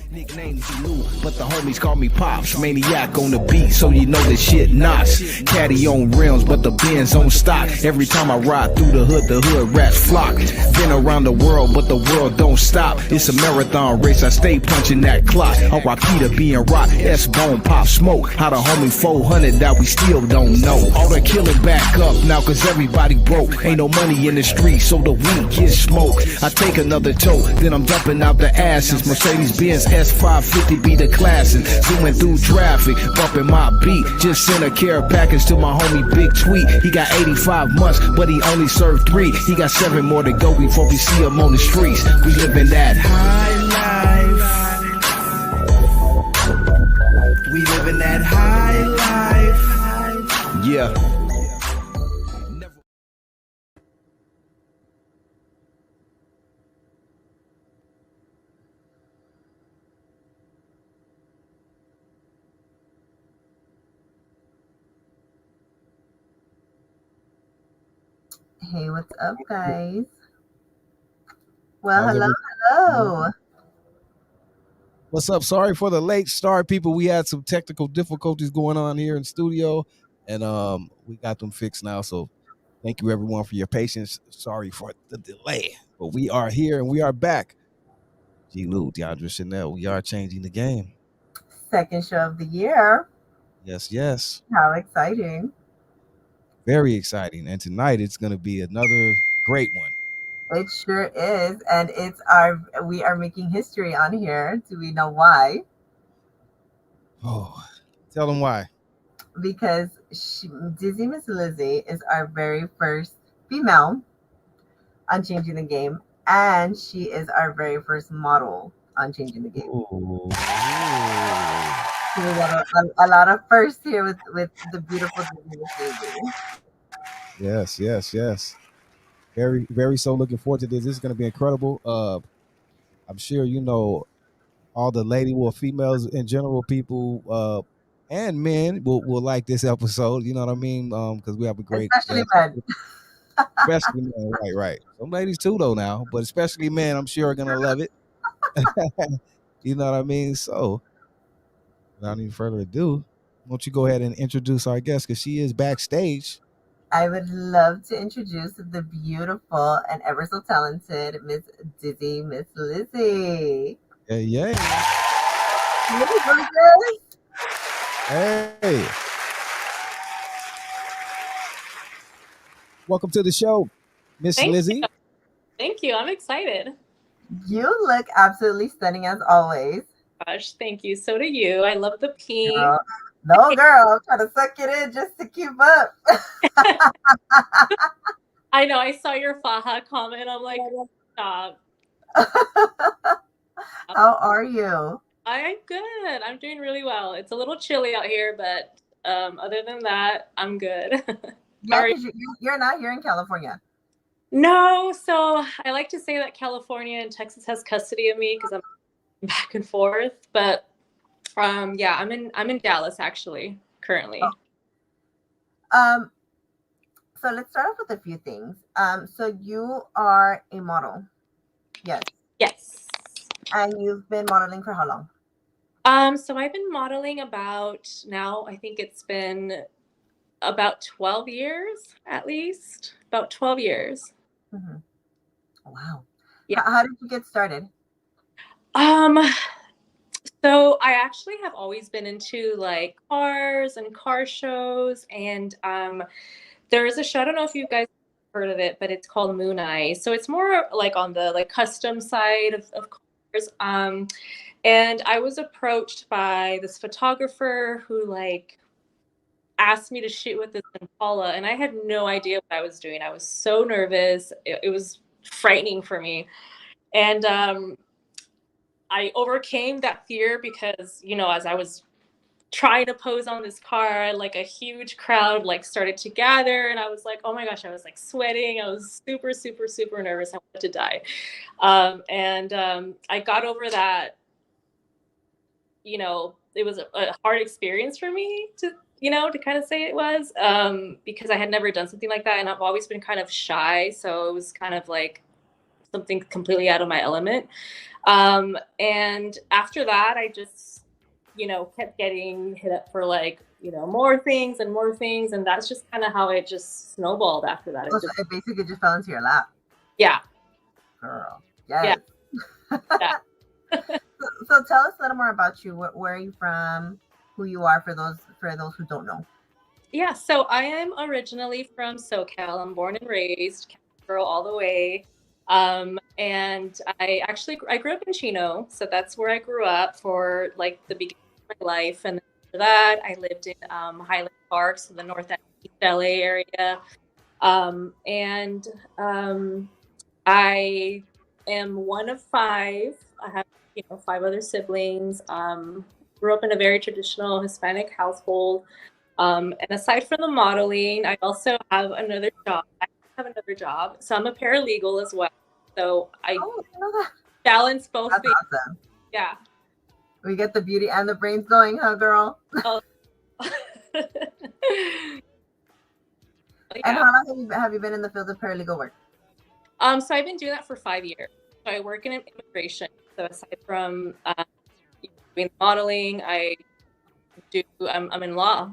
Nickname G-Lew, but the homies call me Pops. Maniac on the beat, so you know this shit knocks. Caddy on rims, but the Benz on stock. Every time I ride through the hood rats flock. Been around the world, but the world don't stop. It's a marathon race, I stay punching that clock. R.I.P. to being rock, S-Bone, Pop Smoke. How the homie 400 that we still don't know. All the killing back up now, cause everybody broke. Ain't no money in the street, so the weed gets smoked. I take another tote, then I'm dumping out the asses. Mercedes-Benz S550 be the classes. Zooming through traffic, bumping my beat. Just sent a care package to my homie Big Tweet. He got 85 months, but he only served 3. He got 7 more to go before we see him on the streets. We living that high life. We living that high life. Yeah. Hey, what's up, guys? Well, hello. What's up? Sorry for the late start, people. We had some technical difficulties going on here in studio, and we got them fixed now. So thank you, everyone, for your patience. Sorry for the delay, but we are here and we are back. G-Lew, Deandra, Chanel, we are changing the game. Second show of the year. Yes. How exciting. Very exciting. And tonight it's going to be another great one. It sure is. And we are making history on here. Do we know why? Oh, tell them why. Because Dizzy Miss Lizzyy is our very first female on Changing the Game. And she is our very first model on Changing the Game. Ooh. So we got a lot of firsts here with the beautiful Dizzy Miss Lizzyy. Yes. Very, very so looking forward to this. This is going to be incredible. I'm sure you know all the females in general, people and men will like this episode. You know what I mean? Because we have a great, especially men. Especially men, right. Some ladies too, though now, but especially men, I'm sure are going to love it. You know what I mean? So, without any further ado, why don't you go ahead and introduce our guest, because she is backstage. I would love to introduce the beautiful and ever so talented Miss Dizzy Miss Lizzyy. Hey. Hey. Welcome to the show, Miss Lizzyy. Thank you. I'm excited. You look absolutely stunning as always. Gosh, thank you. So do you. I love the pink. No, girl, I'm trying to suck it in just to keep up. I know. I saw your Faja comment. I'm like, stop. How are you? I'm good. I'm doing really well. It's a little chilly out here, but other than that, I'm good. Yeah, because you're not here in California. No. So I like to say that California and Texas has custody of me because I'm back and forth. But yeah, I'm in Dallas actually currently. So let's start off with a few things. So you are a model. Yes. And you've been modeling for how long? So I've been modeling about now, I think it's been about 12 years at least. About 12 years. Mm-hmm. Wow. Yeah. How did you get started? So I actually have always been into like cars and car shows, and there is a show, I don't know if you guys have heard of it, but it's called Moon Eye. So it's more like on the like custom side of cars. And I was approached by this photographer who like asked me to shoot with this Impala, and I had no idea what I was doing. I was so nervous. It was frightening for me. And I overcame that fear because, you know, as I was trying to pose on this car, like a huge crowd like started to gather, and I was like, oh my gosh, I was like sweating. I was super, super, super nervous. I wanted to die. I got over that. You know, it was a hard experience for me to kind of say it was, because I had never done something like that, and I've always been kind of shy. So it was kind of like something completely out of my element. And after that, I just, kept getting hit up for like, more things and more things. And that's just kind of how it just snowballed after that. So it basically just fell into your lap. Yeah. Girl. Yes. Yeah. So tell us a little more about you. Where are you from? Who you are for those who don't know. Yeah, so I am originally from SoCal. I'm born and raised, girl all the way. And I grew up in Chino, so that's where I grew up for like the beginning of my life. And after that, I lived in Highland Park, so the North End East LA area. I am one of five. I have, 5 other siblings. Grew up in a very traditional Hispanic household. And aside from the modeling, I also have another job. So I'm a paralegal as well. So I balance both That's things. awesome. Yeah. We get the beauty and the brains going, huh, girl? Oh. And how long have you been in the field of paralegal work? So I've been doing that for 5 years. So I work in immigration. So aside from doing modeling, I'm in law.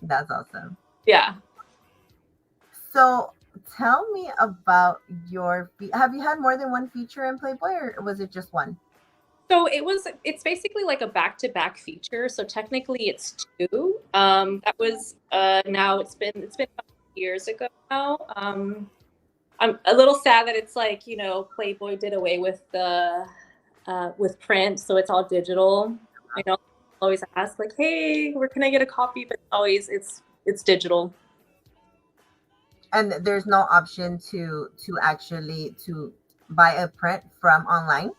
That's awesome. Yeah. So tell me about have you had more than one feature in Playboy, or was it just one? So it's basically like a back-to-back feature. So technically it's 2. That was now it's been a couple years ago now. I'm a little sad that it's like, Playboy did away with the with print, so it's all digital. I know I always ask like, hey, where can I get a copy? But always it's digital. And there's no option to actually buy a print from online?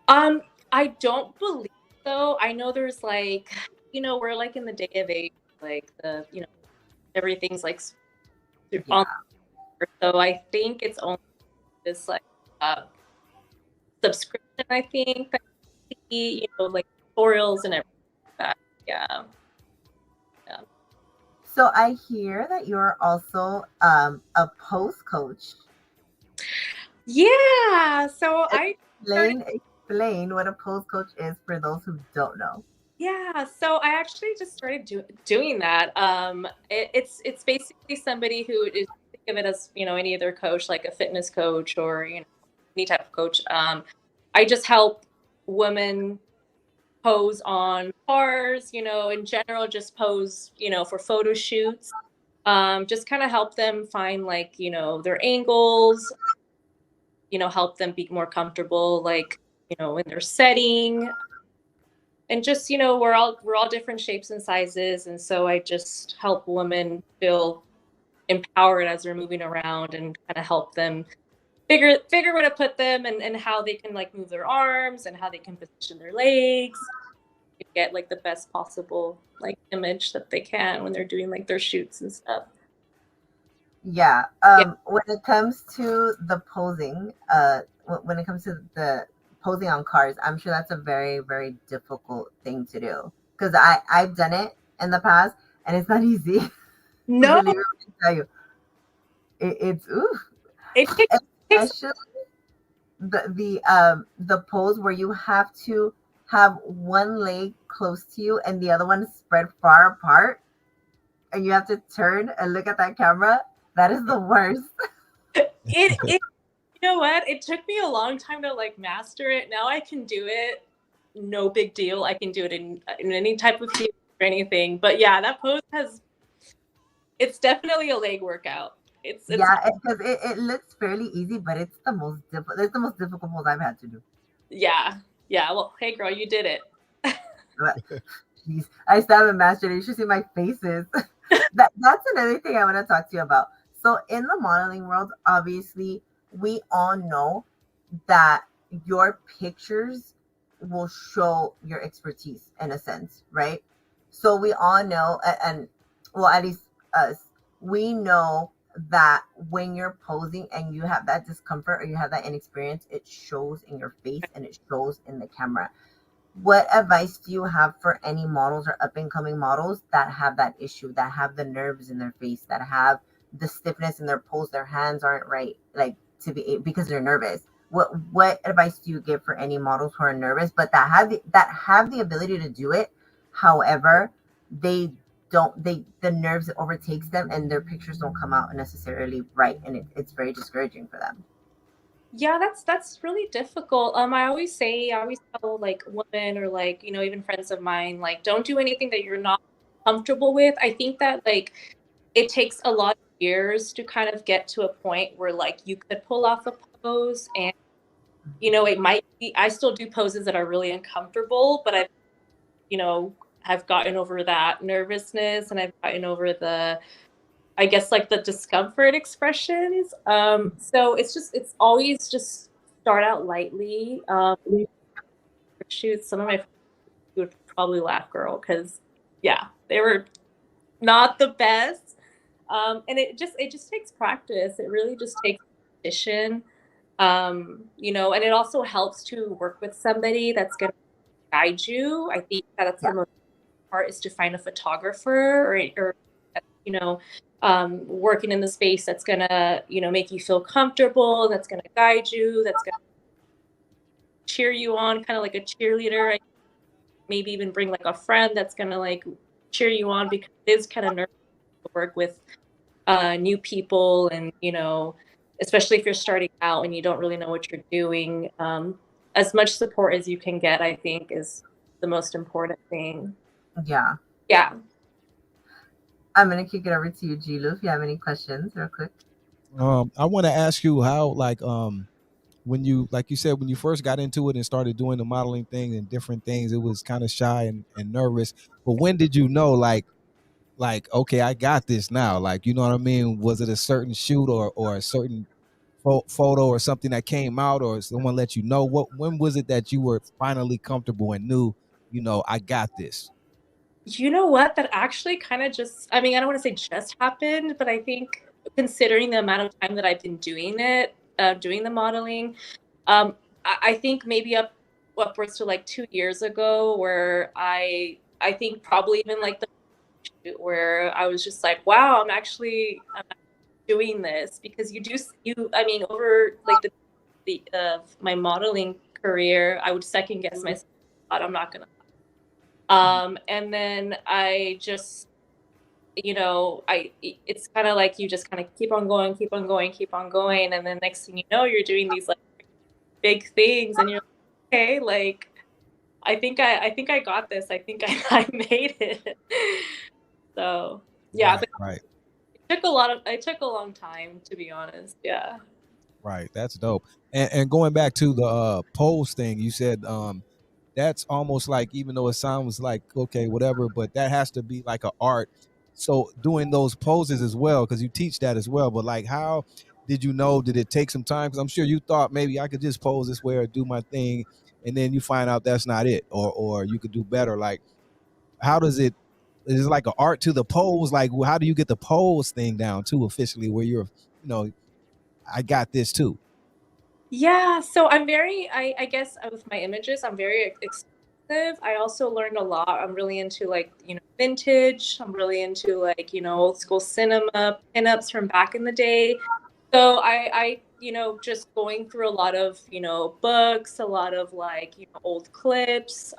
I don't believe so. I know there's like, we're like in the day of age, like the, everything's like online. So I think it's only this like subscription, I think, that like tutorials and everything like that. Yeah. So I hear that you're also a pose coach. Yeah. So Explain what a pose coach is for those who don't know. Yeah, so I actually just started doing that. It's basically somebody who is, think of it as any other coach, like a fitness coach or any type of coach. I just help women pose on cars, in general, just pose, for photo shoots. Just kind of help them find like their angles. Help them be more comfortable, like in their setting. And just, we're all different shapes and sizes. And so I just help women feel empowered as they're moving around and kind of help them figure where to put them and how they can like move their arms and how they can position their legs to get like the best possible like image that they can when they're doing like their shoots and stuff. Yeah. When it comes to the posing, when it comes to the posing on cars, I'm sure that's a very, very difficult thing to do, because I've done it in the past and it's not easy. No, Believe me when I tell you, it's oof. Especially the pose where you have to have one leg close to you and the other one spread far apart, and you have to turn and look at that camera. That is the worst. It you know what? It took me a long time to like master it. Now I can do it. No big deal. I can do it in any type of field or anything. But yeah, that pose it's definitely a leg workout. It's because it looks fairly easy, but it's the most difficult. It's the most difficult pose I've had to do. Yeah. Well, hey girl, you did it. Jeez, I still haven't mastered it. You should see my faces. That's another thing I want to talk to you about. So in the modeling world, obviously, we all know that your pictures will show your expertise in a sense, right? So we all know, and well, at least us, we know that when you're posing and you have that discomfort or you have that inexperience, it shows in your face and it shows in the camera. What advice do you have for any models or up and coming models that have that issue, that have the nerves in their face, that have the stiffness in their pose, their hands aren't right? Like, because they're nervous. What advice do you give for any models who are nervous but that have the ability to do it? However, they don't the nerves overtakes them and their pictures don't come out necessarily right, and it's very discouraging for them. Yeah, that's really difficult. I always tell like women or like, even friends of mine, like, don't do anything that you're not comfortable with. I think that like it takes a lot of years to kind of get to a point where like you could pull off a pose, and it might be, I still do poses that are really uncomfortable, but I've gotten over that nervousness, and I've gotten over I guess like the discomfort expressions. So it's always just start out lightly. Shoots, some of my friends would probably laugh, girl, because yeah, they were not the best. And it just takes practice. It really just takes repetition. And it also helps to work with somebody that's gonna guide you. I think that's the most part, is to find a photographer or working in the space that's gonna make you feel comfortable, that's gonna guide you, that's gonna cheer you on, kind of like a cheerleader. Maybe even bring like a friend that's gonna like cheer you on, because it is kind of nervous to work with new people, and especially if you're starting out and you don't really know what you're doing. As much support as you can get, I think, is the most important thing. Yeah. I'm gonna kick it over to you, G-Lew, if you have any questions real quick. I want to ask you how, like, when you, like you said, when you first got into it and started doing the modeling thing and different things, it was kind of shy and nervous. But when did you know, like, okay, I got this now? Like, you know what I mean? Was it a certain shoot or a certain photo or something that came out, or someone let you know? When was it that you were finally comfortable and knew, I got this? You know what? That actually kind of just, I mean, I don't want to say just happened, but I think considering the amount of time that I've been doing it, doing the modeling, I think maybe upwards to like 2 years ago, where I think probably even like the where I was just like, wow, I'm actually doing this, because I mean, over like the my modeling career, I would second guess myself. I'm not gonna. And then I just, it's kind of like you just kind of keep on going, keep on going, keep on going. And then next thing you know, you're doing these like big things, and you're like, okay, like, I think I got this. I think I made it. So yeah, Right. It took a long time, to be honest. Yeah. Right. That's dope. And going back to the pose thing, you said that's almost like, even though it sounds like okay, whatever, but that has to be like an art. So doing those poses as well, because you teach that as well. But like, how did you know? Did it take some time? Because I'm sure you thought maybe I could just pose this way or do my thing, and then you find out that's not it, or you could do better. Like, how does it? Is it like an art to the pose? Like, how do you get the pose thing down too officially, where you're, I got this too? Yeah, so I guess with my images, I'm very expressive. I also learned a lot. I'm really into like, vintage. I'm really into like, old school cinema, pinups from back in the day. So just going through a lot of, books, a lot of like, old clips.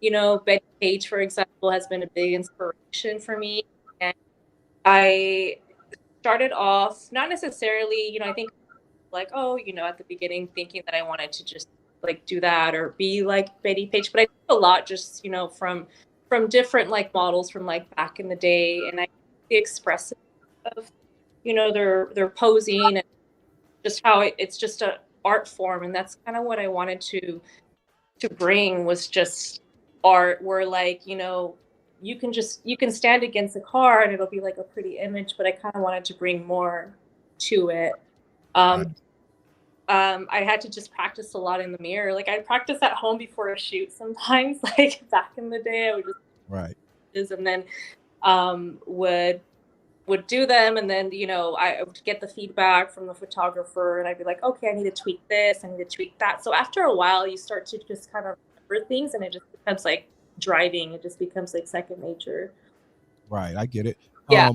Betty Page, for example, has been a big inspiration for me. And I started off, not necessarily, I think like, oh, at the beginning thinking that I wanted to just like do that or be like Betty Page, but I did a lot just, from different like models from like back in the day, and I the expressive of, their posing, and just how it's just a art form, and that's kind of what I wanted to bring, was just art where like, you can stand against a car and it'll be like a pretty image, but I kind of wanted to bring more to it. Right. I had to just practice a lot in the mirror. Like, I'd practice at home before a shoot sometimes. Like back in the day, I would just Right. and then would do them, and then I would get the feedback from the photographer, and I'd be like, okay, I need to tweak this, I need to tweak that. So after a while, you start to just kind of remember things, and it just becomes like driving. It just becomes like second nature. Right. I get it. Yeah.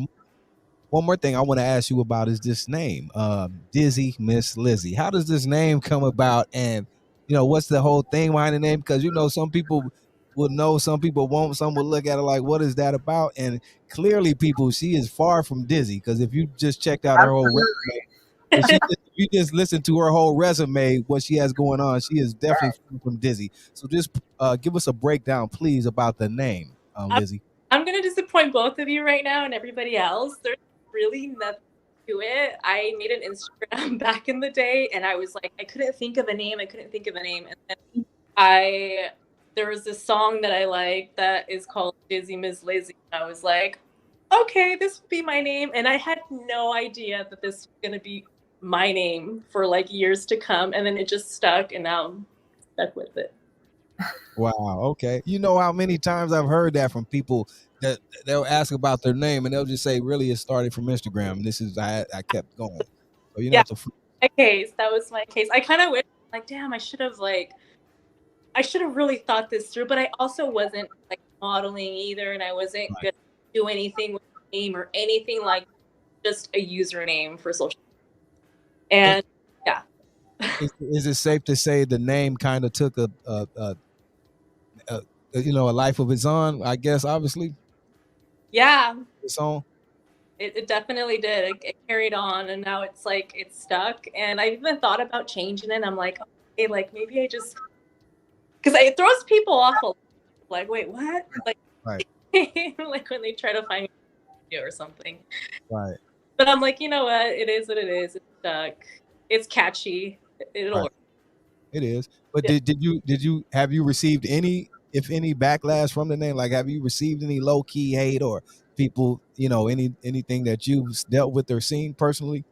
one more thing I want to ask you about is this name, Dizzy Miss Lizzy. How does this name come about? And, what's the whole thing behind the name? Because, some people will know, some people won't, some will look at it like, what is that about? And clearly, people, she is far from dizzy. Because if you just checked out her whole resume, if you just listen to her whole resume, what she has going on, she is definitely far from dizzy. So just give us a breakdown, please, about the name, Lizzy. I'm going to disappoint both of you right now and everybody else. There's really nothing to it. I made an Instagram back in the day, and I was like, I couldn't think of a name. And then there was this song that I like that is called Dizzy Miss Lizzy. I was like, okay, this would be my name. And I had no idea that this was going to be my name for like years to come. And then it just stuck, and now I'm stuck with it. Wow. Okay. You know how many times I've heard that from people that they'll ask about their name and they'll just say, really, it started from Instagram. And this is, I kept going. So you're not the first. That was my case. I kind of wish, like, damn, I should have really thought this through, but I also wasn't like modeling either. And I wasn't going to do anything with a name or anything, like just a username for social. And yeah. Is it safe to say the name kind of took a life of its own, I guess, obviously? Yeah. Its own? It definitely did. It carried on, and now it's like it's stuck. And I even thought about changing it. I'm like, okay, like maybe I just, because it throws people off a lot. Like, wait, what? Like, like when they try to find me or something. Right. But I'm like, you know what? It is what it is. It's stuck. It's catchy. It'll work. It is. But have you received any, if any, backlash from the name? Like, have you received any low key hate or people, anything that you've dealt with or seen personally?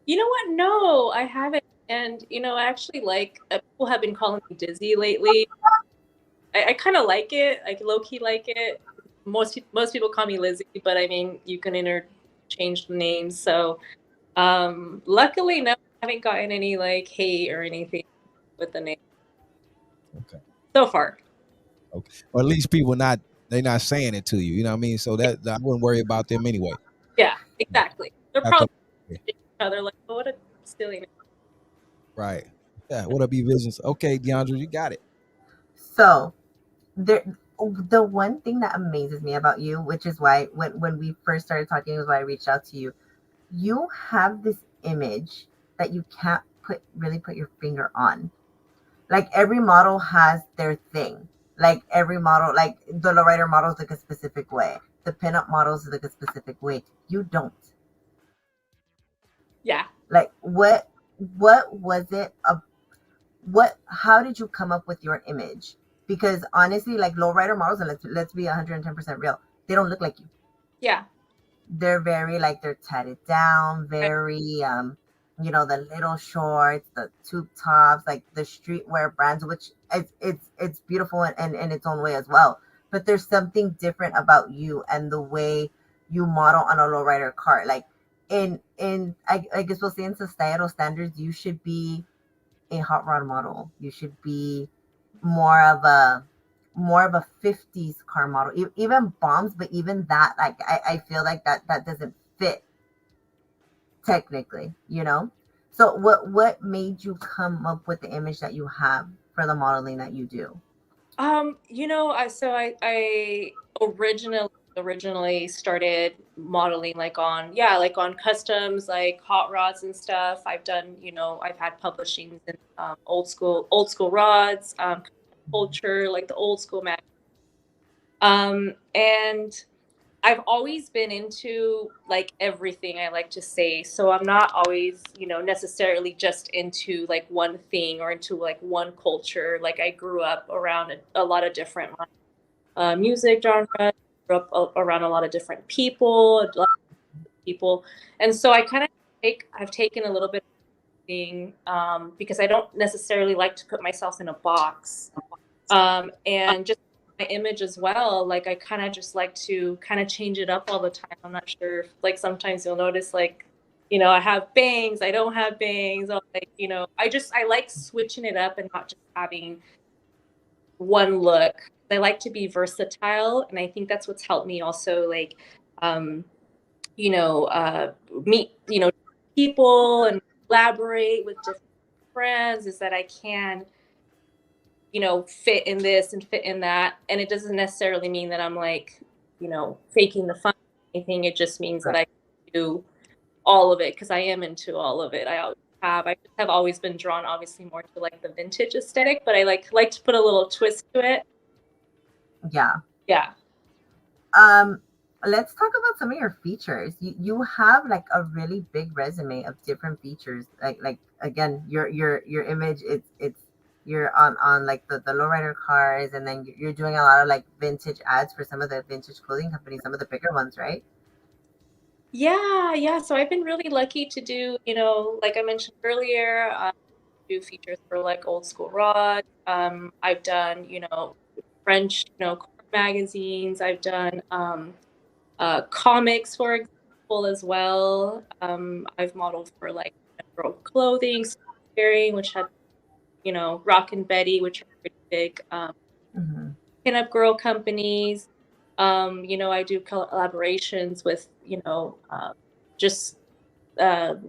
You know what? No, I haven't. And I actually like people have been calling me Dizzy lately. I kind of like it. I low key like it. Most people call me Lizzy, but I mean you can interchange the names. So luckily, no, I haven't gotten any like hate or anything with the name. Okay. So far. Okay. Or at least people they're not saying it to you. You know what I mean? So that I wouldn't worry about them anyway. Yeah, exactly. They're probably each other like, oh, what a silly name. Right. Yeah. What up, Visions? Okay, Deandra, you got it. So the one thing that amazes me about you, which is why when we first started talking, was why I reached out to you. You have this image that you can't really put your finger on. Like every model has their thing. Like every model, like the lowrider models look a specific way. The pinup models look a specific way. You don't. Yeah. Like what was it? How did you come up with your image? Because honestly, like lowrider models, and let's be 110% real, they don't look like you. Yeah. They're very like they're tatted down, very the little shorts, the tube tops, like the streetwear brands, which it's beautiful in its own way as well. But there's something different about you and the way you model on a lowrider car. Like I guess we'll say in societal standards, you should be a hot rod model. You should be more of a 50s car model, even bombs, but even that, like I feel like that doesn't fit technically, so what made you come up with the image that you have for the modeling that you do? I originally started modeling like on customs, like hot rods and stuff. I've done, I've had publishings in old school rods, culture, like the old school mag. And I've always been into like everything, I like to say. So I'm not always, necessarily just into like one thing or into like one culture. Like I grew up around a lot of different music genres, grew up around a lot of different people, and so I kind of I've taken a little bit of thing because I don't necessarily like to put myself in a box, and just my image as well. Like I kind of just like to kind of change it up all the time. I'm not sure if, like, sometimes you'll notice like, I have bangs, I don't have bangs, or like, I like switching it up and not just having one look. I like to be versatile, and I think that's what's helped me also like meet, people and collaborate with different brands is that I can, fit in this and fit in that. And it doesn't necessarily mean that I'm like, faking the fun or anything. It just means that Right. I can do all of it because I am into all of it. I always have. I just have always been drawn, obviously, more to like the vintage aesthetic, but I like to put a little twist to it. Yeah. Yeah. Let's talk about some of your features. You have like a really big resume of different features. Like again, your image, it's you're on like the lowrider cars, and then you're doing a lot of like vintage ads for some of the vintage clothing companies, some of the bigger ones, right? Yeah. So I've been really lucky to do, like I mentioned earlier, do features for like Old School Rod. I've done, French, car magazines. I've done comics, for example, as well. I've modeled for like girl clothing, wearing, which had, Rock and Betty, which are pretty big Mm-hmm. pinup girl companies. I do collaborations with, just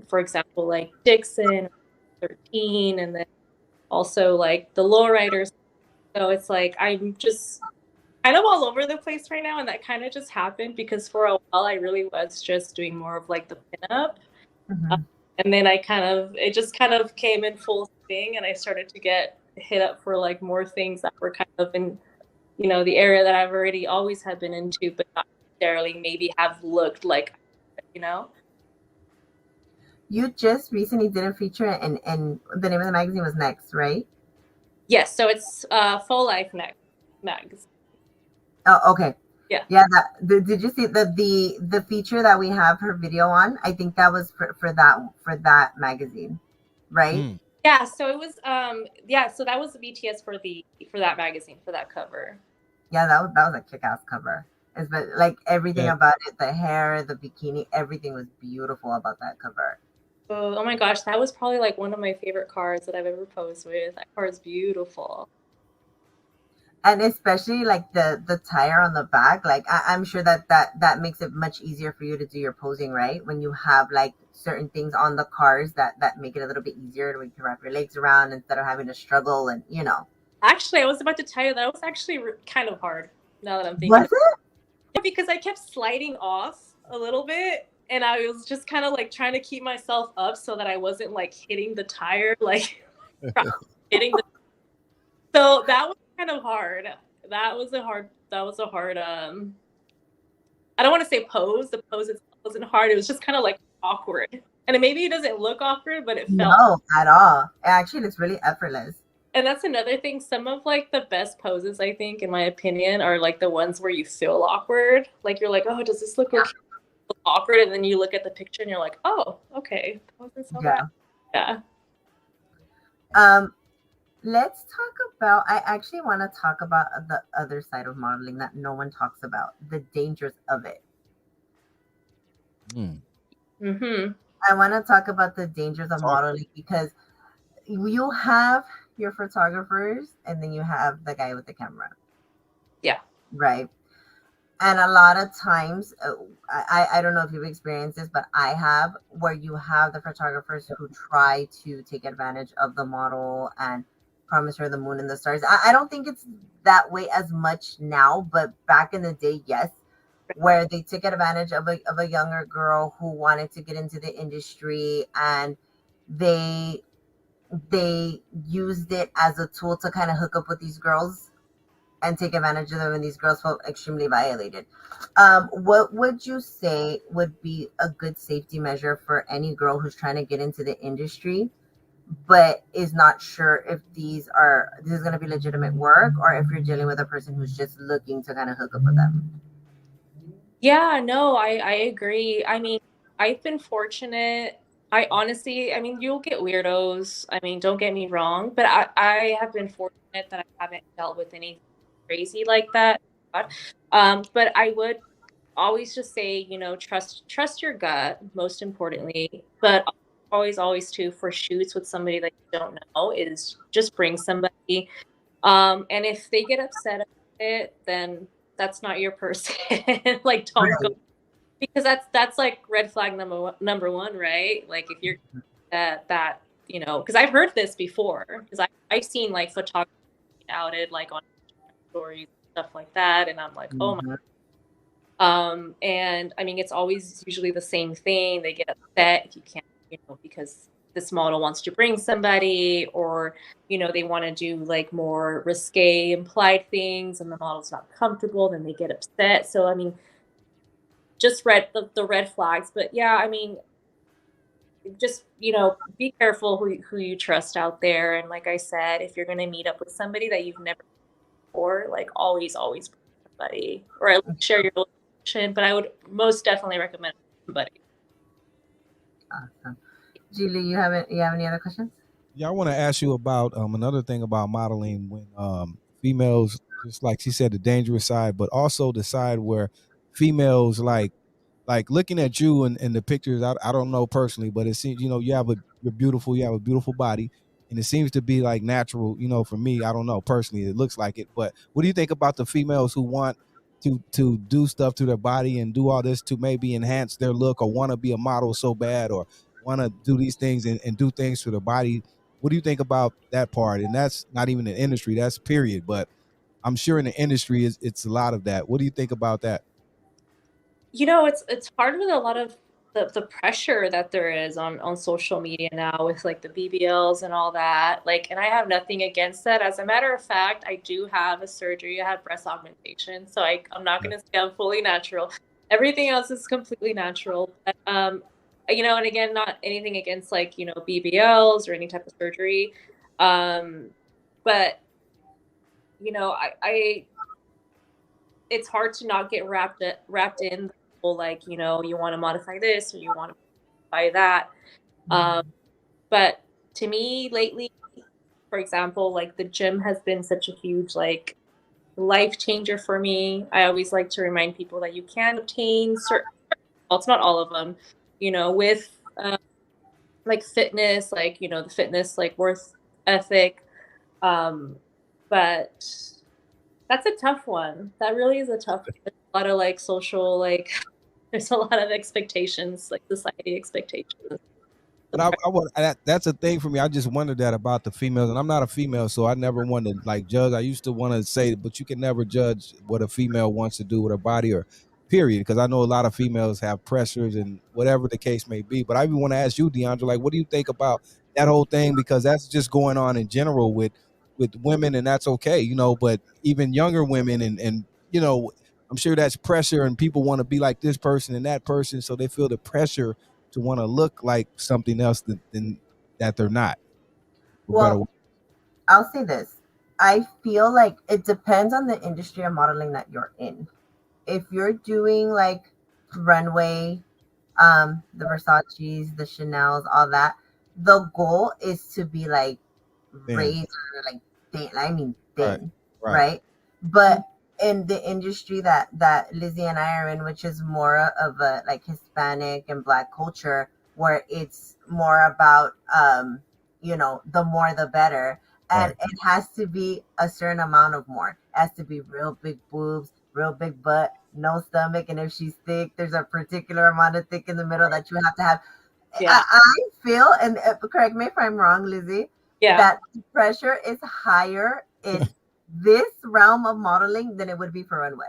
for example, like Dixon, 13, and then also like the lowriders. So it's like I'm just kind of all over the place right now, and that kind of just happened because for a while I really was just doing more of like the pinup, Mm-hmm. and then it just kind of came in full swing, and I started to get hit up for like more things that were kind of in the area that I've already always had been into, but not necessarily maybe have looked like, you know. You just recently did a feature, and the name of the magazine was Next, right? Yes, so it's Full Life Next Mags. Oh, okay. Yeah. Yeah, did you see the feature that we have her video on? I think that was for that magazine, right? Mm. Yeah, so it was so that was the BTS for that magazine, for that cover. Yeah, that was a kick-ass cover. It's but like everything Yeah. about it, the hair, the bikini, everything was beautiful about that cover. Oh my gosh, that was probably like one of my favorite cars that I've ever posed with. That car is beautiful. And especially like the tire on the back, like I'm sure that makes it much easier for you to do your posing, right? When you have like certain things on the cars that make it a little bit easier to wrap your legs around instead of having to struggle and Actually, I was about to tell you that was actually kind of hard now that I'm thinking Was about it? it, because I kept sliding off a little bit, and I was just kind of like trying to keep myself up so that I wasn't like hitting the tire, like hitting the. So that was kind of hard. That was a hard. I don't want to say pose. The pose itself wasn't hard. It was just kind of like awkward, and maybe it doesn't look awkward, but it felt. No, at all. It actually looks really effortless. And that's another thing. Some of like the best poses, I think, in my opinion, are like the ones where you feel awkward. Like you're like, oh, does this look okay? Awkward, and then you look at the picture and you're like, oh, okay, that wasn't so bad. Yeah. Let's talk about. I actually want to talk about the other side of modeling that no one talks about, the dangers of it. Mm-hmm. I want to talk about the dangers of modeling because you have your photographers and then you have the guy with the camera. Yeah. Right. And a lot of times, I don't know if you've experienced this, but I have, where you have the photographers who try to take advantage of the model and promise her the moon and the stars. I don't think it's that way as much now, but back in the day, yes, where they took advantage of a younger girl who wanted to get into the industry, and they used it as a tool to kind of hook up with these girls and take advantage of them, and these girls felt extremely violated. What would you say would be a good safety measure for any girl who's trying to get into the industry but is not sure if this is going to be legitimate work, or if you're dealing with a person who's just looking to kind of hook up with them? Yeah, no, I agree. I mean, I've been fortunate. I honestly, I mean, you'll get weirdos. I mean, don't get me wrong, but I have been fortunate that I haven't dealt with anything crazy like that. But I would always just say, trust your gut, most importantly. But always too, for shoots with somebody that you don't know, is just bring somebody. And if they get upset about it, then that's not your person. Like, don't go. because that's like red flag number one, right? Like if you're that you know, because I've heard this before, because I've seen like photography outed like on stories and stuff like that, and I'm like, oh my. Mhm. And I mean, it's always usually the same thing. They get upset if you can't, you know, because this model wants to bring somebody, or, you know, they want to do like more risque implied things and the model's not comfortable, then they get upset. So, I mean, just the red flags. But yeah, I mean, just, you know, be careful who you trust out there. And like I said, if you're going to meet up with somebody that you've never before, like always bring somebody, or at least share your location. But I would most definitely recommend somebody. Awesome. G-Lew, you have any other questions? Yeah, I want to ask you about another thing about modeling when females, just like she said, the dangerous side, but also the side where females like looking at you and the pictures. I don't know personally, but it seems, you know, you're beautiful, you have a beautiful body, and it seems to be like natural. You know, for me, I don't know personally, it looks like it. But what do you think about the females who want to do stuff to their body and do all this to maybe enhance their look, or want to be a model so bad, or want to do these things and do things to their body? What do you think about that part? And that's not even an industry, that's period. But I'm sure in the industry it's a lot of that. What do you think about that? You know, it's hard with a lot of the pressure that there is on social media now with like the BBLs and all that. Like, and I have nothing against that. As a matter of fact, I do have a surgery. I have breast augmentation, so I'm not going to say I'm fully natural. Everything else is completely natural. But, you know, and again, not anything against like, you know, BBLs or any type of surgery. But you know, I it's hard to not get wrapped in the whole, like, you know, you want to modify this or you want to modify that. But to me lately, for example, like the gym has been such a huge like life changer for me. I always like to remind people that you can obtain certain results, not all of them, you know, with like fitness, like, you know, the fitness like worth ethic. But that's a tough one. That really is a tough one. There's a lot of like social, like there's a lot of expectations, like society expectations. But that's a thing for me. I just wondered that about the females, and I'm not a female, so I never want to like judge. I used to want to say, but you can never judge what a female wants to do with her body, or period. Because I know a lot of females have pressures and whatever the case may be. But I even want to ask you, Deandra, like, what do you think about that whole thing? Because that's just going on in general with women, and that's okay, you know. But even younger women, and you know, I'm sure that's pressure, and people want to be like this person and that person, so they feel the pressure to want to look like something else than that they're not. Well, I'll say this. I feel like it depends on the industry of modeling that you're in. If you're doing like runway, the Versace's, the Chanel's, all that, the goal is to be like raised or like thin. I mean thin, right? But in the industry that Lizzyy and I are in, which is more of a like Hispanic and Black culture, where it's more about you know, the more the better, and it has to be a certain amount of more. It has to be real big boobs, real big butt, no stomach, and if she's thick, there's a particular amount of thick in the middle that you have to have. Yeah. I feel, and correct me if I'm wrong, Lizzyy, that the pressure is higher in this realm of modeling than it would be for runway.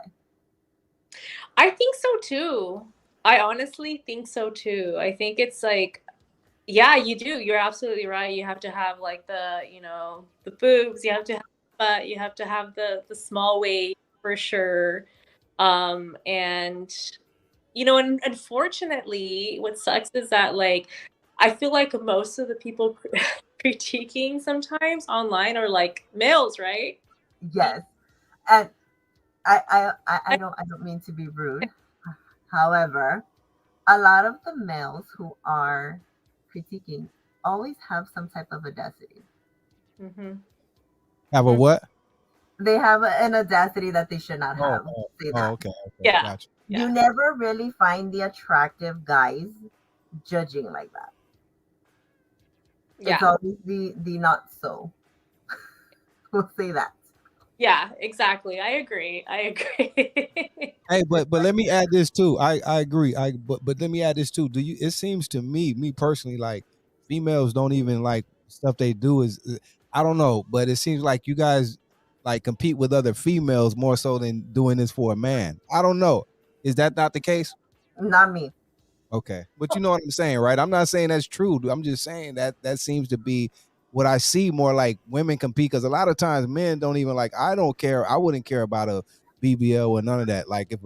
I think so too. I honestly think so too. I think it's like, yeah, you do. You're absolutely right. You have to have like the, you know, the boobs, you have to have the butt, you have to have the small waist for sure. And you know, and unfortunately, what sucks is that like I feel like most of the people critiquing sometimes online are like males, right? Yes. And I don't mean to be rude. However, a lot of the males who are critiquing always have some type of audacity. Have a what? They have an audacity that they should not have. Say that. Okay. Yeah. Gotcha. You never really find the attractive guys judging like that. It's always the not so. We'll say that. Yeah, exactly. I agree. Hey, but let me add this too. I agree. But let me add this too. It seems to me personally, like females don't even like stuff they do is I don't know, but it seems like you guys like compete with other females more so than doing this for a man. I don't know. Is that not the case? Not me. Okay. But you know what I'm saying, right? I'm not saying that's true. I'm just saying that seems to be what I see more like women compete because a lot of times men don't even like, I don't care. I wouldn't care about a BBL or none of that. Like if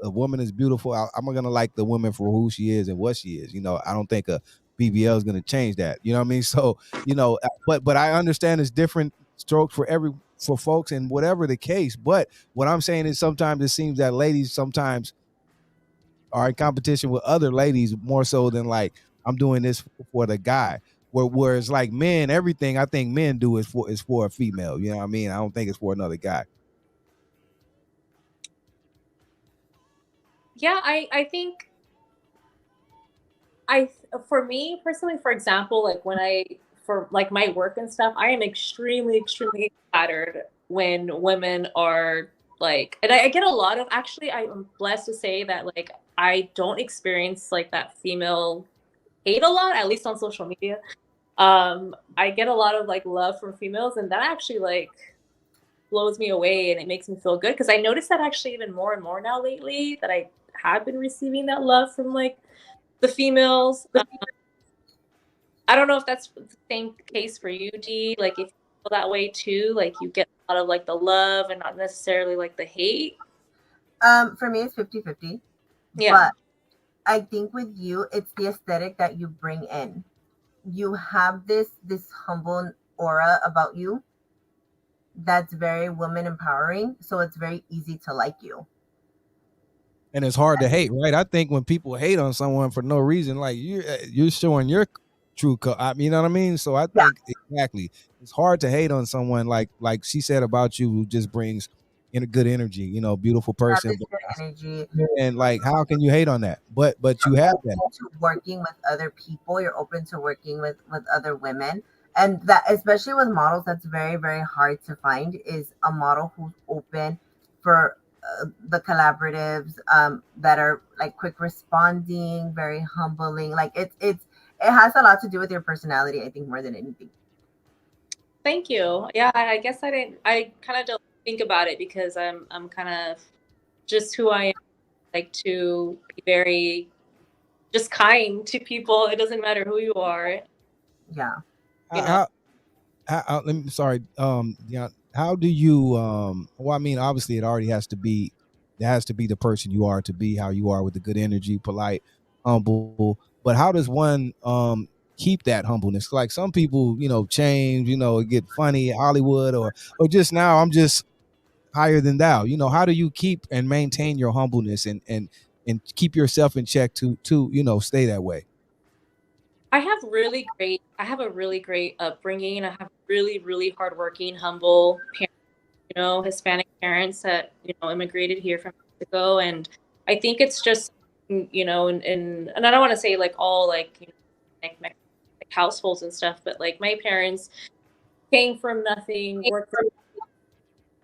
a woman is beautiful, I'm going to like the woman for who she is and what she is. You know, I don't think a BBL is going to change that. You know what I mean? So, you know, but I understand it's different strokes for folks and whatever the case. But what I'm saying is sometimes it seems that ladies sometimes are in competition with other ladies more so than like I'm doing this for the guy. Whereas like men, everything I think men do is for a female. You know what I mean? I don't think it's for another guy. Yeah, I think I for me personally, for example, like when I for like my work and stuff, I am extremely flattered when women are like, and I get a lot of, actually I'm blessed to say that like I don't experience like that female hate a lot, at least on social media. I get a lot of like love from females, and that actually like blows me away, and it makes me feel good because I notice that actually even more and more now lately that I have been receiving that love from like the females. I don't know if that's the same case for you, D. Like if you feel that way too, like you get a lot of like the love and not necessarily like the hate. For me, it's 50-50. Yeah. But I think with you, it's the aesthetic that you bring in. You have this humble aura about you that's very woman empowering. So it's very easy to like you. And it's hard to hate, right? I think when people hate on someone for no reason, like you're showing your true you know what I mean? So I Yeah. think exactly it's hard to hate on someone like she said about you who just brings in a good energy, you know, beautiful You have person. this good energy. And like how can you hate on that? But you You're have that. open to working with other people. You're open to working with other women. And that, especially with models, that's very hard to find, is a model who's open for the collaboratives, that are like quick responding, very humbling. Like it has a lot to do with your personality, I think, more than anything. Thank you. Yeah, I guess I didn't. I kind of don't think about it because I'm kind of just who I am. Like to be very just kind to people. It doesn't matter who you are. Yeah. You know. Let me sorry, yeah, how do you well, I mean, obviously it already has to be the person you are to be how you are with the good energy, polite, humble. But how does one keep that humbleness? Like some people, you know, change, you know, get funny, Hollywood, or just now I'm just higher than thou. You know, how do you keep and maintain your humbleness and keep yourself in check to you know stay that way? I have a really great upbringing. I have really hardworking, humble parents, you know, Hispanic parents that, you know, immigrated here from Mexico. And I think it's just, you know, and I don't want to say like all like, you know, like households and stuff, but like my parents came from nothing, worked for,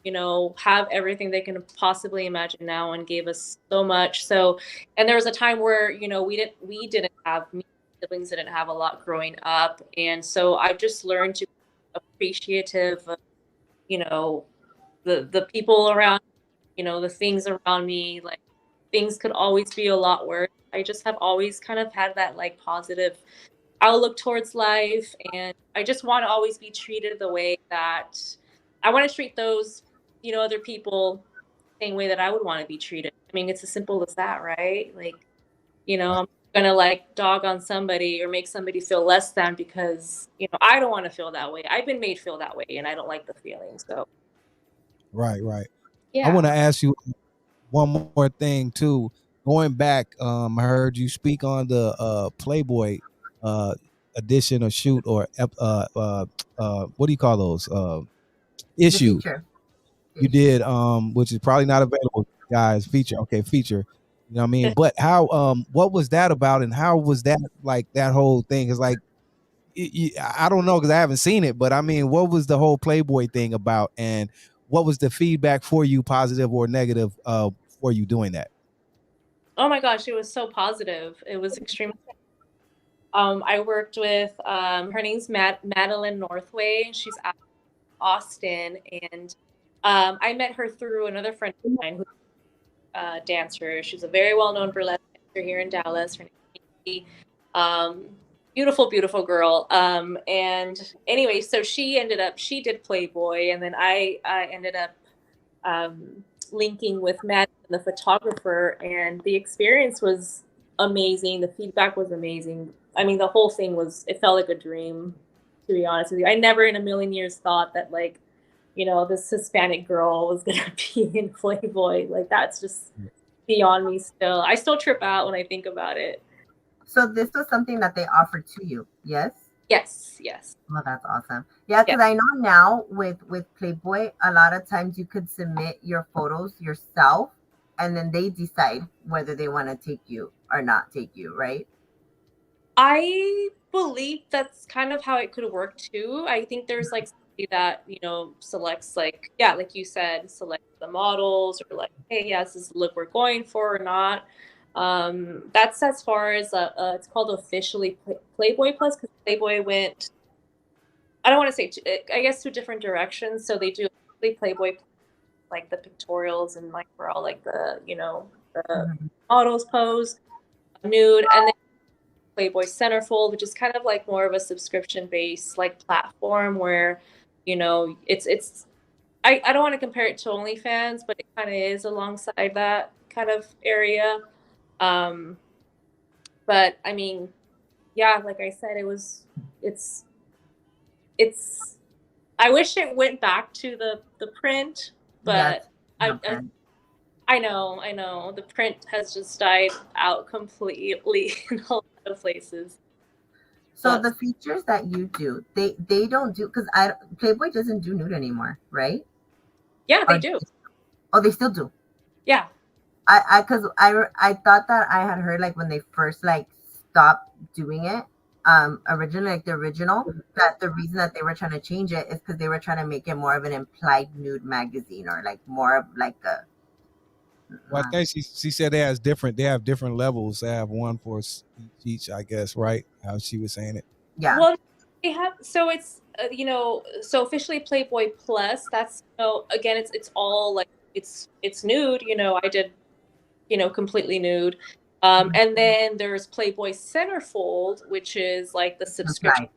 you know, have everything they can possibly imagine now and gave us so much. So, and there was a time where, you know, we didn't have, me siblings didn't have a lot growing up. And so I've just learned to be appreciative of, you know, the people around, you know, the things around me. Like things could always be a lot worse. I just have always kind of had that like positive outlook towards life, and I just want to always be treated the way that I want to treat those, you know, other people the same way that I would want to be treated. I mean, it's as simple as that, right? Like, you know, I'm gonna like dog on somebody or make somebody feel less than because, you know, I don't want to feel that way. I've been made feel that way and I don't like the feeling. So Right. I want yeah. to ask you one more thing too. Going back, I heard you speak on the Playboy uh edition or shoot or what do you call those The issue feature. you did, which is probably not available, guys. Feature, okay, feature. You know what I mean? But how what was that about, and how was that like that whole thing? Is like I don't know because I haven't seen it, but I mean, what was the whole Playboy thing about, and what was the feedback for you, positive or negative, before you doing that? Oh my gosh, it was so positive. It was extremely. I worked with her name's Madeline Northway. She's out of Austin, and I met her through another friend of mine who's a dancer. She's a very well-known burlesque dancer here in Dallas. Her name is Lizzyy. Beautiful, beautiful girl. And anyway, so she did Playboy, and then I ended up linking with Matt, the photographer, and the experience was amazing. The feedback was amazing. I mean, the whole thing it felt like a dream, to be honest with you. I never in a million years thought that, like, you know, this Hispanic girl was going to be in Playboy. Like, that's just beyond me still. I still trip out when I think about it. So this was something that they offered to you, yes? Yes, yes. Well, that's awesome. Yeah, because I know now with Playboy, a lot of times you could submit your photos yourself, and then they decide whether they want to take you or not take you, right? I believe that's kind of how it could work too. I think there's like somebody that, you know, selects, like, yeah, like you said, select the models, or like, hey, yes, this is the look we're going for or not. That's as far as it's called officially Playboy Plus, because Playboy went, I don't want to say, I guess, two different directions. So they do Playboy, like the pictorials, and like where all like the, you know, the models pose nude, and then Playboy Centerfold, which is kind of like more of a subscription based like platform where, you know, it's I don't want to compare it to OnlyFans, but it kind of is alongside that kind of area. But I mean, yeah, like I said, it's I wish it went back to the print, but I know the print has just died out completely in a lot of places. So the features that you do, they don't do, because Playboy doesn't do nude anymore, right? Yeah, they do. Oh, they still do. Yeah. Because I thought that I had heard, like, when they first like stopped doing it, originally, like the original, that the reason that they were trying to change it is because they were trying to make it more of an implied nude magazine, or like more of like a. Well, I think she said they have different levels. They have one for each, I guess, right? How she was saying it. Yeah. Well, they have, so it's you know, so officially Playboy Plus. That's, you know, again, it's all like it's nude. You know, I did, you know, completely nude. And then there's Playboy Centerfold, which is like the subscription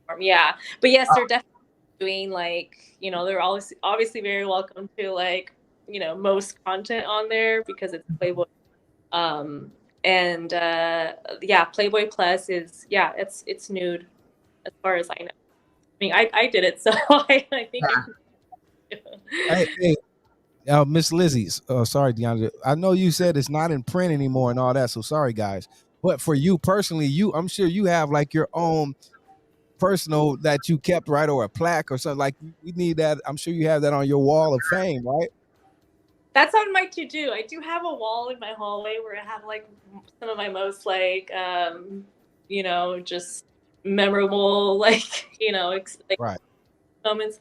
platform. Yeah, but yes, they're definitely doing, like, you know, they're obviously very welcome to, like, you know, most content on there because it's Playboy. And yeah, Playboy Plus is, yeah, it's nude as far as I know. I mean, I did it, so I think. Hey, Miss Lizzyy, sorry, Deandra. I know you said it's not in print anymore and all that, so sorry, guys. But for you personally, I'm sure you have like your own personal that you kept, right, or a plaque or something. Like, we need that. I'm sure you have that on your wall of fame, right? That's on my to-do. I do have a wall in my hallway where I have like some of my most like you know, just memorable, like, you know, like, right, moments.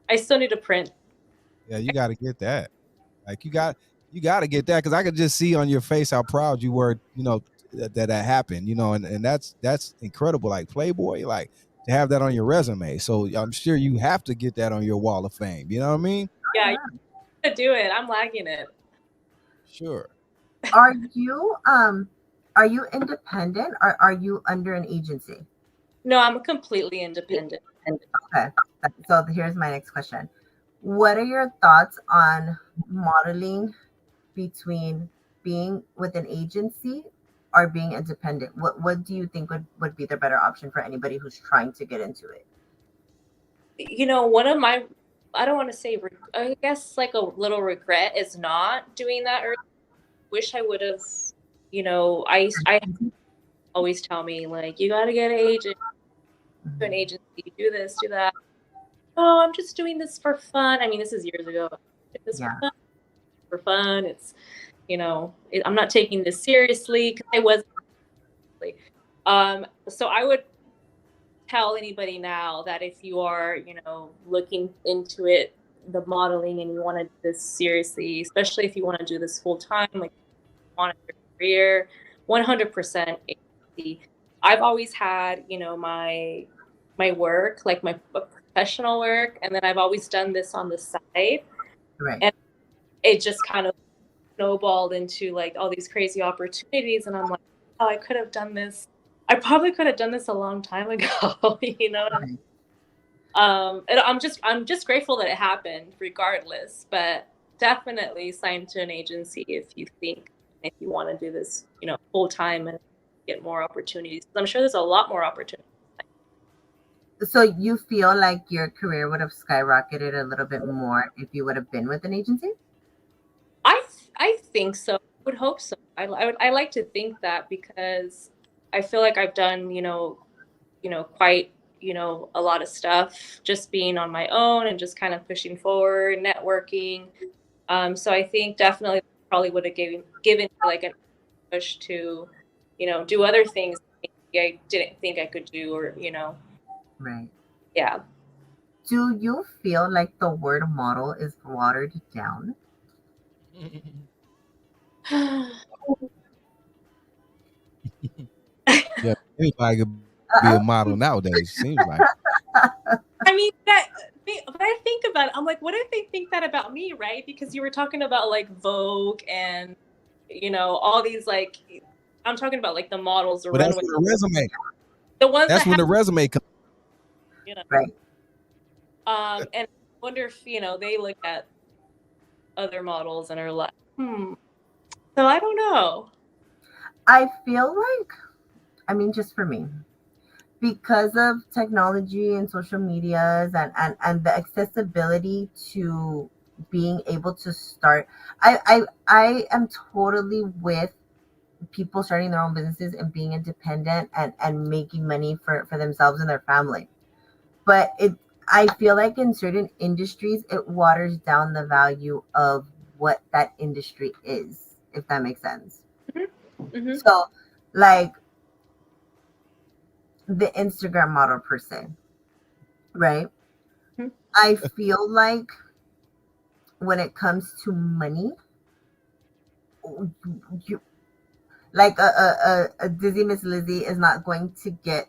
I still need to print. Yeah, you got to get that. Like, you got to get that, because I could just see on your face how proud you were, you know, that happened, you know, and that's incredible. Like, Playboy, like, to have that on your resume. So I'm sure you have to get that on your wall of fame. You know what I mean? Yeah, you gotta do it. I'm lagging it. Sure. Are you independent, or are you under an agency? No, I'm completely independent. Okay. So here's my next question. What are your thoughts on modeling between being with an agency or being independent? What do you think would be the better option for anybody who's trying to get into it? You know, one of my, I don't want to say, I guess like a little regret is not doing that early. Wish I would have, you know, I always tell me, like, you got to get an agent, to an agency, do this, do that. Oh, I'm just doing this for fun. I mean, this is years ago. This for fun. It's, you know, I'm not taking this seriously, because I wasn't. So I would tell anybody now that if you are, you know, looking into it the modeling and you want to do this seriously, especially if you want to do this full time, like you want your career, 100% agency. I've always had, you know, my work, like my professional work, and then I've always done this on the side, Right. and it just kind of snowballed into like all these crazy opportunities, and I'm like, oh, I could have done this. I probably could have done this a long time ago, you know what I mean? And I'm just grateful that it happened regardless, but definitely sign to an agency if you want to do this, you know, full time and get more opportunities. I'm sure there's a lot more opportunities. So you feel like your career would have skyrocketed a little bit more if you would have been with an agency? I think so. I would hope so. I like to think that because I feel like I've done, quite, a lot of stuff just being on my own and just kind of pushing forward, networking. So I think definitely probably would have given me like a push to, do other things I didn't think I could do, or, Right. yeah. Do you feel like the word model is watered down? Yeah, anybody could be a model nowadays. Seems like. I mean, but I think about it, I'm like, what if they think that about me, right? Because you were talking about like Vogue and, all these like, I'm talking about like the models, the But that's runway, when the resume. the ones That's that when have, the resume comes. Right. And I wonder if, they look at other models and are like, so I don't know. I feel like, I mean, just for me, because of technology and social medias and the accessibility to being able to start, I am totally with people starting their own businesses and being independent and making money for themselves and their family. But I feel like in certain industries it waters down the value of what that industry is, if that makes sense. Mm-hmm. So like the Instagram model per se, right? Mhm. I feel like when it comes to money, you like a Dizzy Miss Lizzy is not going to get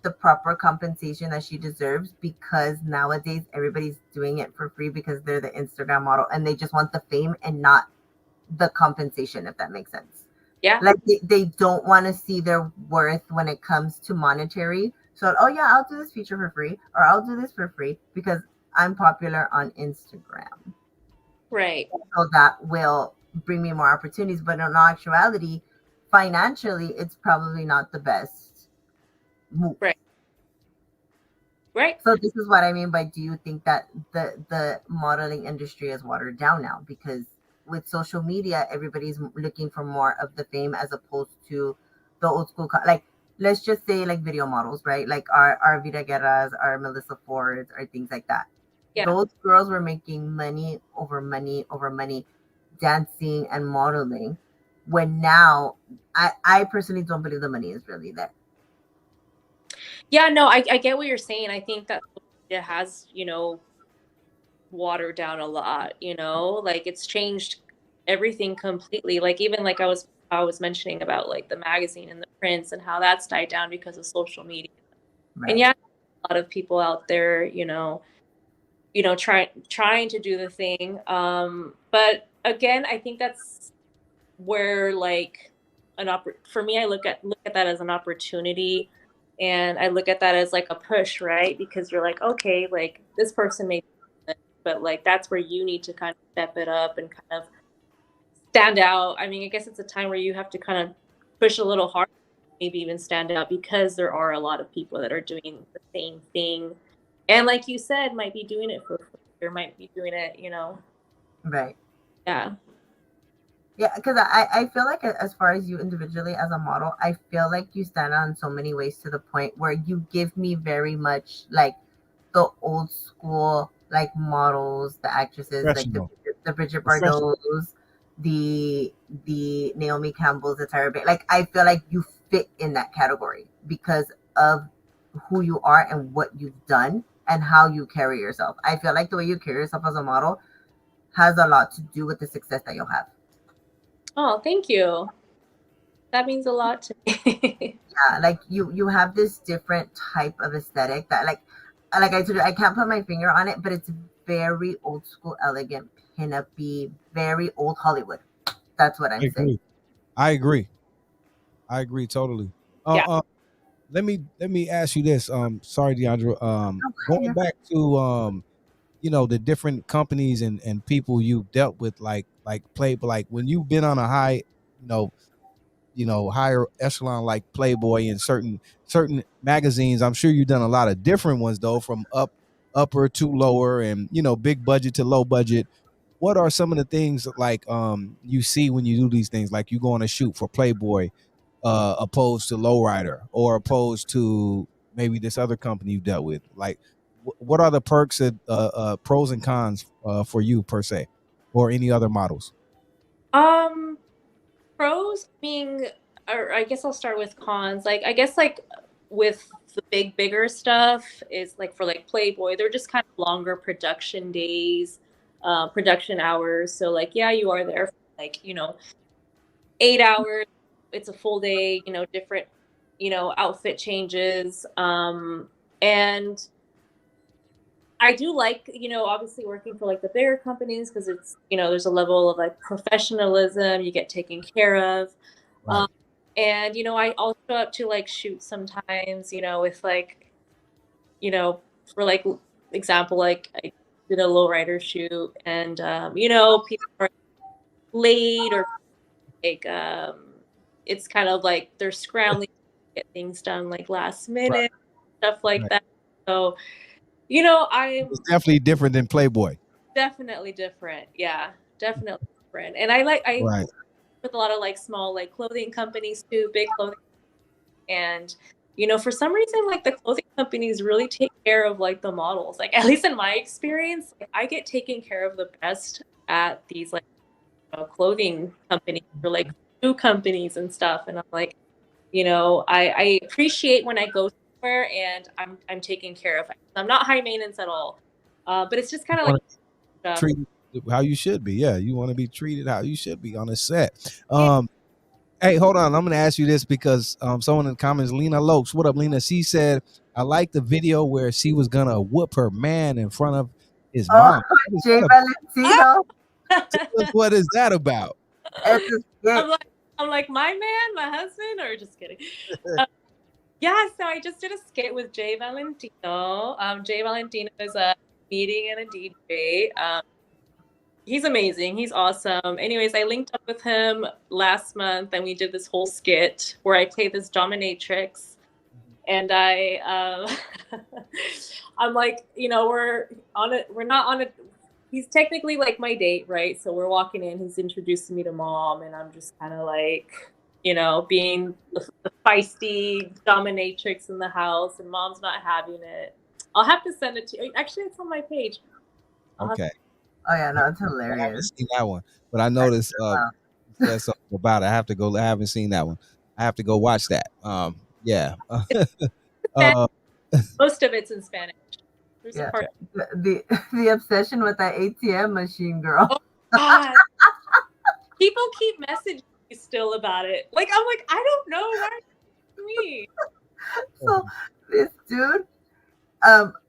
the proper compensation that she deserves, because nowadays everybody's doing it for free because they're the Instagram model and they just want the fame and not the compensation, if that makes sense. Yeah. Like they don't want to see their worth when it comes to monetary. So, oh yeah, I'll do this feature for free, or I'll do this for free because I'm popular on Instagram. Right. So that will bring me more opportunities. But in actuality, financially, it's probably not the best move. Right. Right. So this is what I mean by, do you think that the modeling industry is watered down now? Because with social media, everybody's looking for more of the fame as opposed to the old school. Like, let's just say like video models, right? Like our Vida Guerras, our Melissa Fords, or things like that. Yeah. Those girls were making money over money over money, dancing and modeling. When now, I personally don't believe the money is really there. Yeah, no, I get what you're saying. I think that it has, watered down a lot, like it's changed everything completely. Like even like I was mentioning about like the magazine and the prints and how that's died down because of social media. Right. And yeah, a lot of people out there, trying to do the thing. But again, I think that's where like for me, I look at that as an opportunity, and I look at that as like a push, right? Because you're like, okay, like this person may, but like that's where you need to kind of step it up and kind of stand out. I mean, I guess it's a time where you have to kind of push a little harder, maybe even stand out, because there are a lot of people that are doing the same thing, and like you said, might be doing it for free, or might be doing it, Right. yeah. Yeah, because I feel like as far as you individually as a model, I feel like you stand out in so many ways, to the point where you give me very much like the old school like models, the actresses, like Professional. the Bridget Professional. Bardots, the Naomi Campbells, the Tyra Banks. Like I feel like you fit in that category because of who you are and what you've done. and how you carry yourself. I feel like the way you carry yourself as a model has a lot to do with the success that you'll have. Oh, thank you. That means a lot to me. Yeah, like you have this different type of aesthetic that like I told you, I can't put my finger on it, but it's very old school, elegant, pin-up-y, very old Hollywood. That's what I'm saying. I agree totally. Yeah. Let me ask you this. Sorry, Deandra. Going back to you know, the different companies and people you've dealt with, like when you've been on a high, higher echelon like Playboy and certain magazines. I'm sure you've done a lot of different ones though, from upper to lower, and big budget to low budget. What are some of the things like you see when you do these things? Like you go on a shoot for Playboy, opposed to Lowrider, or opposed to maybe this other company you've dealt with. Like, what are the perks and pros and cons for you per se, or any other models? Pros being, or I guess I'll start with cons. Like, I guess like with the bigger stuff is like for like Playboy, they're just kind of longer production days, production hours. So like, yeah, you are there for like, 8 hours. It's a full day, different, outfit changes. And I do like, obviously working for like the bigger companies because it's, there's a level of like professionalism, you get taken care of. Right. And, I also show up to like shoot sometimes, with like, for like example, like I did a lowrider shoot and, people are late or like, it's kind of like they're scrambling to get things done like last minute, stuff like that. So, It's definitely different than Playboy. Definitely different. Yeah, definitely different. And I Right. with a lot of like small like clothing companies too, big clothing. And for some reason, like the clothing companies really take care of like the models. Like at least in my experience, like, I get taken care of the best at these like clothing companies or like food companies and stuff. And I'm like, I appreciate when I go somewhere and I'm taken care of. I'm not high maintenance at all. But it's just kind of like treated how you should be. Yeah, you want to be treated how you should be on a set. Hey, hold on. I'm going to ask you this because someone in the comments, Lena Lokes, what up, Lena? She said, I like the video where she was going to whoop her man in front of his mom. Jay Valentino. What is that about? I'm like, my man, my husband, or just kidding. Yeah, so I just did a skit with Jay Valentino. Jay Valentino is a comedian and a DJ. He's amazing. He's awesome. Anyways, I linked up with him last month and we did this whole skit where I played this dominatrix. And I'm like, we're not on a, he's technically like my date, right? So we're walking in, he's introducing me to mom and I'm just kind of like, being the feisty dominatrix in the house and mom's not having it. I'll have to send it to you. Actually, it's on my page. Okay. Oh yeah, no, it's hilarious. I haven't seen that one, but I noticed said something about it. I have to go. I haven't seen that one. I have to go watch that. Yeah. Most of it's in Spanish. There's Yeah. a part. The obsession with that ATM machine, girl. Oh, God. People keep messaging me still about it. Like I'm like, I don't know why me. So this dude,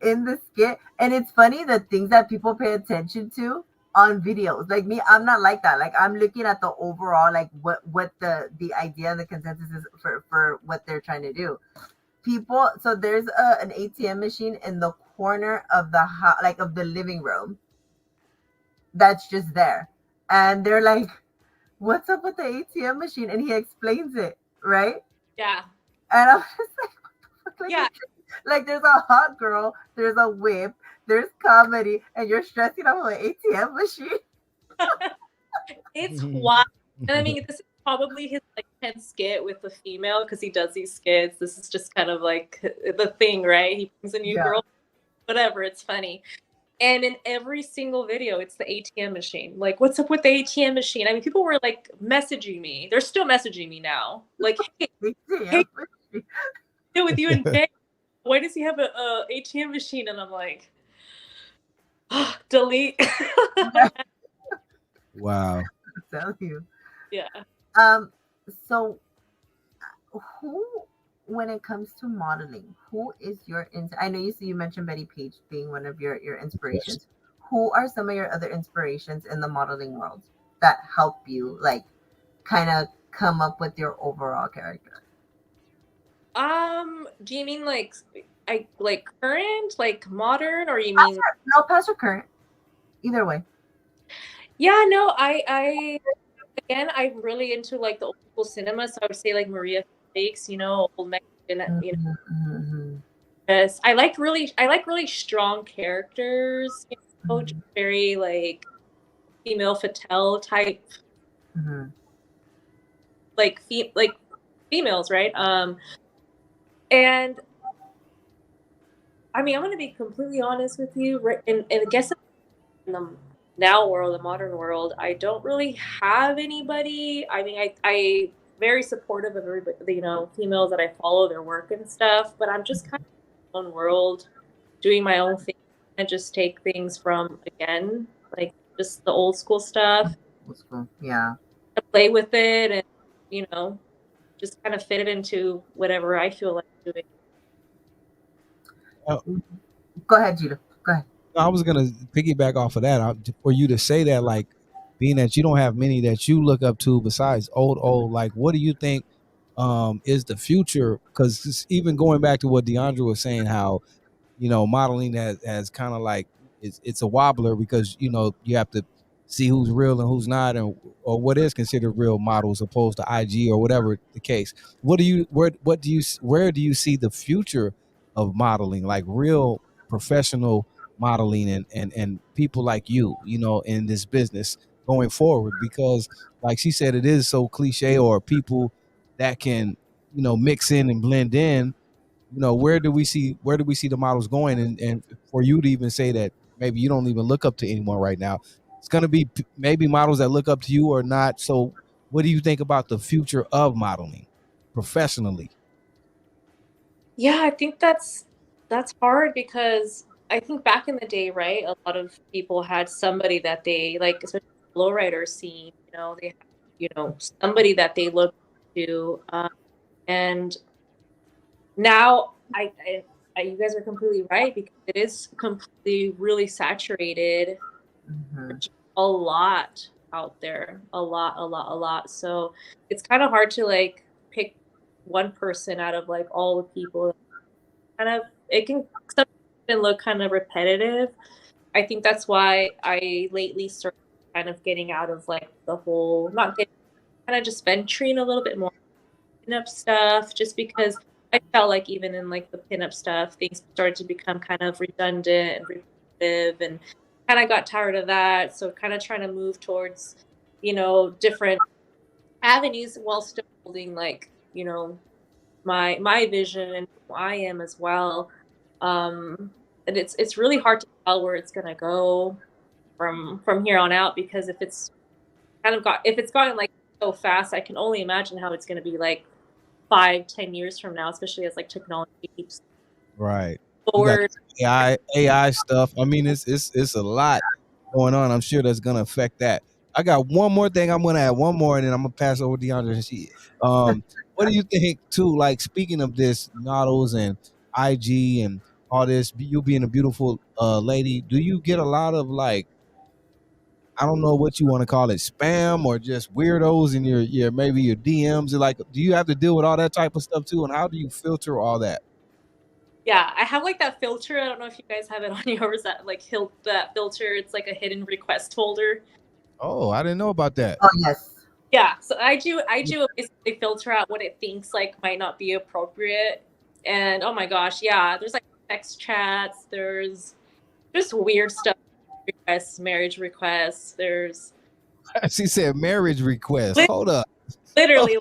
in the skit, and it's funny the things that people pay attention to on videos. Like me, I'm not like that. Like I'm looking at the overall, like what the idea and the consensus is for what they're trying to do. People, so there's an ATM machine in the corner of the like of the living room. That's just there, and they're like, "What's up with the ATM machine?" And he explains it, right? Yeah. And I'm just like, what the fuck? Yeah. Like there's a hot girl, there's a whip, there's comedy, and you're stressing out an ATM machine. It's wild. And I mean, this is probably his like 10th skit with the female because he does these skits. This is just kind of like the thing, right? He brings a new girl, whatever. It's funny. And in every single video, it's the ATM machine. Like, what's up with the ATM machine? I mean, people were like messaging me. They're still messaging me now. Like, hey, with you in bed. why does he have a ATM machine? And I'm like, delete. Wow. I tell you. Yeah. So who, when it comes to modeling, who is your I know you mentioned Betty Page being one of your inspirations. Who are some of your other inspirations in the modeling world that help you like kind of come up with your overall character? Do you mean like current, like modern, or you Past mean? no, past or current, either way. Yeah, no, I again, I'm really into like the old school cinema, so I would say like Maria Fakes, old Mexican, Mm-hmm. yes. I like really strong characters, just very like female fatale type, Mm-hmm. like females, right? And I mean, I'm gonna be completely honest with you, right? And I guess in the now world, the modern world, I don't really have anybody. I mean, I very supportive of everybody, females that I follow their work and stuff, but I'm just kind of in my own world, doing my own thing, and just take things from, again, like just the old school stuff, Yeah. play with it, and you know, just kind of fit it into whatever I feel like doing. Go ahead, Judah. Go ahead. I was gonna piggyback off of that for you to say that, like, being that you don't have many that you look up to besides old, like, what do you think is the future? Because even going back to what Deandra was saying, how modeling has kind of like it's a wobbler because you have to see who's real and who's not, and or what is considered real models opposed to IG or whatever the case. Where do you see the future of modeling, like real professional modeling and people like you in this business going forward? Because like she said, it is so cliche, or people that can mix in and blend in. Where do we see the models going, and for you to even say that maybe you don't even look up to anyone right now, it's going to be maybe models that look up to you or not. So what do you think about the future of modeling professionally? Yeah, I think that's hard because I think back in the day, right, a lot of people had somebody that they like, especially the lowrider scene, they had, somebody that they looked to, and now you guys are completely right, because it is completely really saturated. Mm-hmm. There's a lot out there, a lot. So it's kind of hard to like pick one person out of like all the people. Kind of, it can sometimes look kind of repetitive. I think that's why I lately started kind of getting out of like the whole, not getting, kind of just venturing a little bit more pinup stuff, just because I felt like even in like the pinup stuff, things started to become kind of redundant and repetitive, and kind of got tired of that. So kind of trying to move towards, different avenues while still holding like, my vision and who I am as well. And it's really hard to tell where it's gonna go from here on out, because if it's gotten like so fast, I can only imagine how it's gonna be like 5-10 years from now, especially as like technology keeps Right. You got forward. AI stuff. I mean, it's a lot going on. I'm sure that's gonna affect that. I got one more thing. I'm gonna add one more, and then I'm gonna pass over to Deandra. What do you think too? Like, speaking of this, models and IG and all this, you being a beautiful lady, do you get a lot of, like, I don't know what you want to call it, spam, or just weirdos in your maybe your DMs? Like, do you have to deal with all that type of stuff too? And how do you filter all that? Yeah, I have like that filter. I don't know if you guys have it on yours, that like that filter. It's like a hidden request folder. Oh, I didn't know about that. Oh yes. Yeah, so I do basically filter out what it thinks like might not be appropriate. And oh my gosh, yeah, there's like text chats, there's just weird stuff, requests, marriage requests, there's She said marriage request. Hold up. literally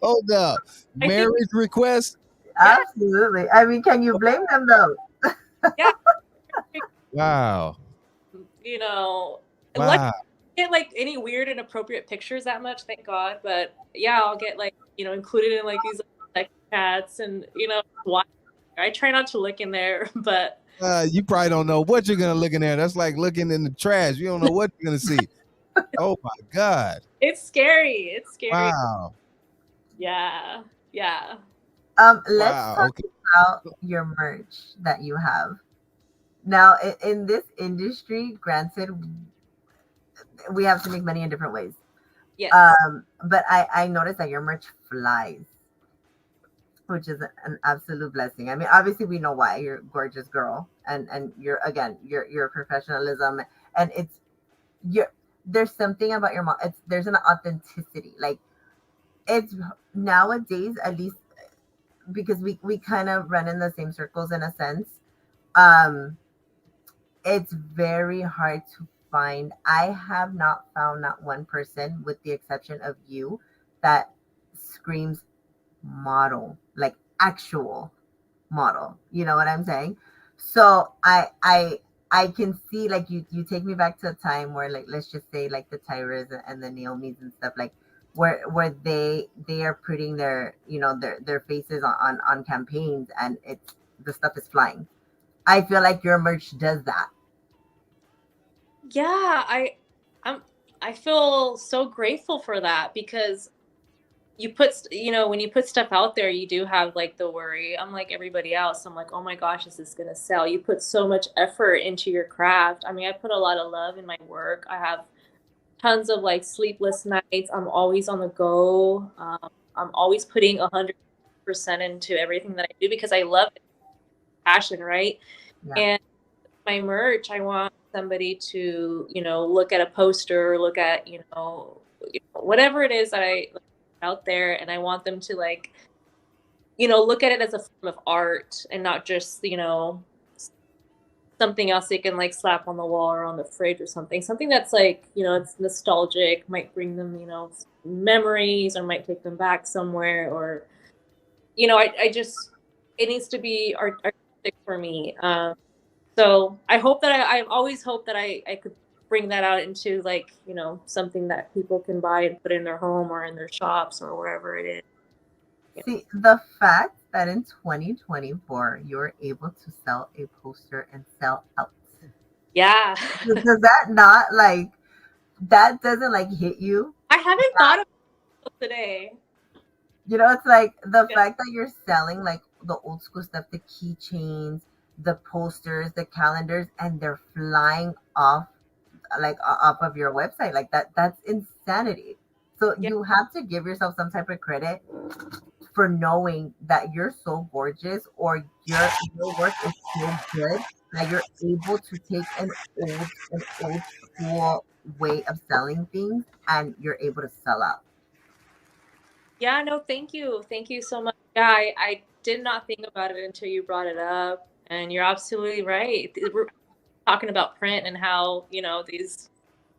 Hold up. I think, Marriage request? yeah, Absolutely. I mean, can you blame them though? yeah, Wow. like Wow. get like any weird and inappropriate pictures that much, thank God. But yeah, I'll get like, included in like these like chats, and why I try not to look in there, but You probably don't know what you're gonna look in there. That's like looking in the trash. You don't know what you're gonna see. Oh my God! it's scary. It's scary. Wow! Yeah. Yeah. Let's Wow! talk Okay. about your merch that you have. Now, in this industry, granted, we have to make money in different ways. Yes. But I noticed that your merch flies, which is an absolute blessing. I mean, obviously we know why. You're a gorgeous girl, and you're again your professionalism, and you're there's something about your mom. There's an authenticity. Like it's nowadays, at least because we kind of run in the same circles in a sense. Um, it's very hard to find. I have not found not one person, with the exception of you, that screams model, like actual model. You know what I'm saying? So I can see, like, you take me back to a time where, like, let's just say like the Tyras and the Naomi's and stuff, like where they are putting their, their faces on campaigns, and it's the stuff is flying. I feel like your merch does that. Yeah, I'm I feel so grateful for that because when you put stuff out there, you do have like the worry. I'm like everybody else. I'm like, oh my gosh, is this gonna sell? You put so much effort into your craft. I mean, I put a lot of love in my work. I have tons of like sleepless nights. I'm always on the go. I'm always putting 100% into everything that I do because I love it, passion, right? Yeah. And my merch, I want somebody to, look at a poster, look at, whatever it is that I like, out there, and I want them to like, look at it as a form of art and not just, something else they can like slap on the wall or on the fridge or something. Something that's like, it's nostalgic, might bring them, memories, or might take them back somewhere, or, I just, it needs to be artistic for me. So I hope that I've always hoped that I could bring that out into like, something that people can buy and put in their home or in their shops or wherever it is. Yeah. See, the fact that in 2024 you're able to sell a poster and sell out. Yeah. Does that not, like, that doesn't like hit you? I haven't thought of it today. It's like the Yeah. fact that you're selling like the old school stuff, the keychains, the posters, the calendars, and they're flying off, like off of your website. Like that's insanity. So Yeah. you have to give yourself some type of credit for knowing that you're so gorgeous, or your work is so good that you're able to take an old school way of selling things, and you're able to sell out. Yeah, no, thank you. Thank you so much. Yeah, I did not think about it until you brought it up. And you're absolutely right. We're talking about print and how, these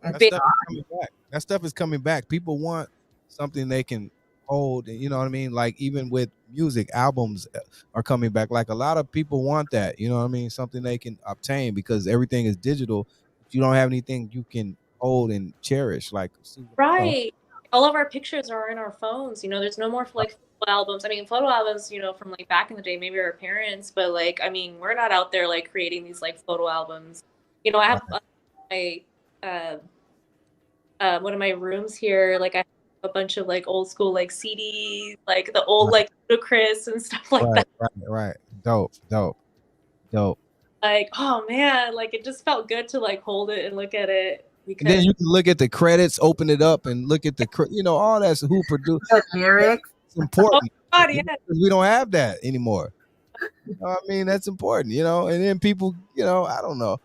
It's That big, stuff is coming back. That stuff is coming back. People want something they can hold, and you know what I mean. Like even with music, albums are coming back. Like a lot of people want that. You know what I mean. Something they can obtain because everything is digital. But you don't have anything you can hold and cherish. Like right. All of our pictures are in our phones. There's no more like photo albums. I mean, photo albums, from like back in the day, maybe our parents, but like, I mean, we're not out there like creating these like photo albums. I have my one of my rooms here, like I have a bunch of like old school like CDs, like the old like Ludacris and stuff like that. right. Dope. Like, oh man, like it just felt good to like hold it and look at it And because then you can look at the credits, open it up, and look at the all that's who produced. the lyrics. It's important. God, yeah. Because we don't have that anymore. I mean, that's important, and then people, I don't know.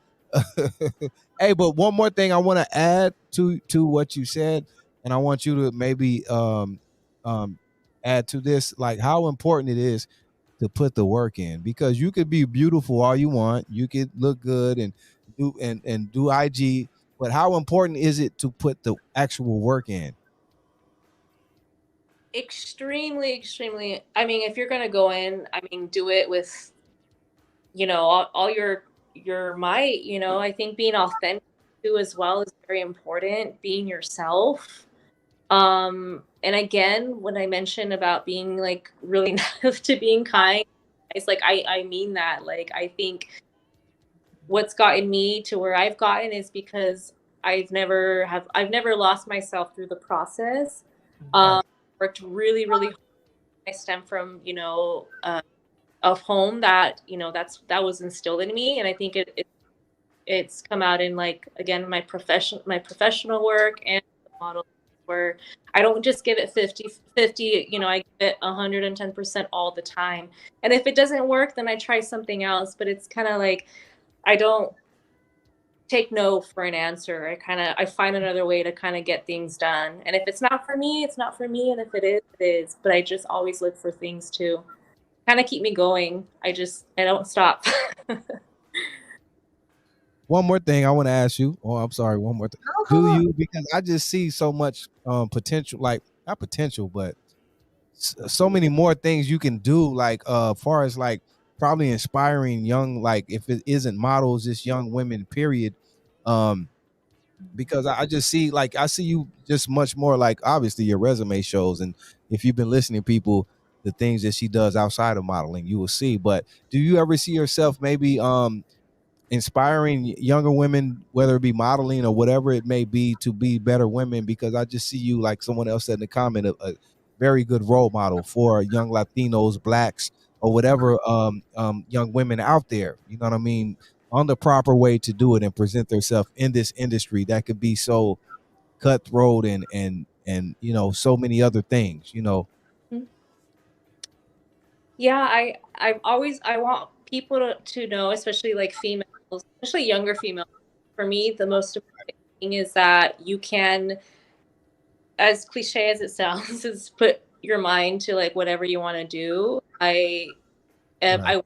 Hey, but one more thing I want to add to what you said, and I want you to maybe add to this, like how important it is to put the work in, because you could be beautiful all you want, you could look good and do IG, but how important is it to put the actual work in? Extremely, extremely. I mean, if you're gonna go in, I mean, do it with, all your might. I think being authentic too as well is very important. Being yourself. And again, when I mentioned about being like really nice to being kind, It's like I mean that. Like I think what's gotten me to where I've gotten is because I've never lost myself through the process. Um, worked really, really hard. I stem from, of home that, that was instilled in me. And I think it's come out in like, again, my professional work and the model where I don't just give it 50-50, I give it 110% all the time. And if it doesn't work, then I try something else. But it's kind of like, I don't take no for an answer. I find another way to kind of get things done. And if it's not for me, it's not for me. And if it is, it is. But I just always look for things to kind of keep me going. I don't stop. One more thing I want to ask you. Oh, I'm sorry. One more thing. Do you, because I just see so much potential, like not potential, but so many more things you can do, like far as like probably inspiring young, like if it isn't models, just young women, period. Because I just see, like, I see you just much more, like, obviously your resume shows, and if you've been listening to people, the things that she does outside of modeling, you will see. But do you ever see yourself maybe inspiring younger women, whether it be modeling or whatever it may be, to be better women? Because I just see you, like someone else said in the comment, a very good role model for young Latinos, blacks, or whatever young women out there, you know what I mean, on the proper way to do it and present themselves in this industry that could be so cutthroat and so many other things. Yeah, I want people to know, especially like females, especially younger females. For me, the most important thing is that you can, as cliche as it sounds, is put your mind to like whatever you want to do. Right. I'm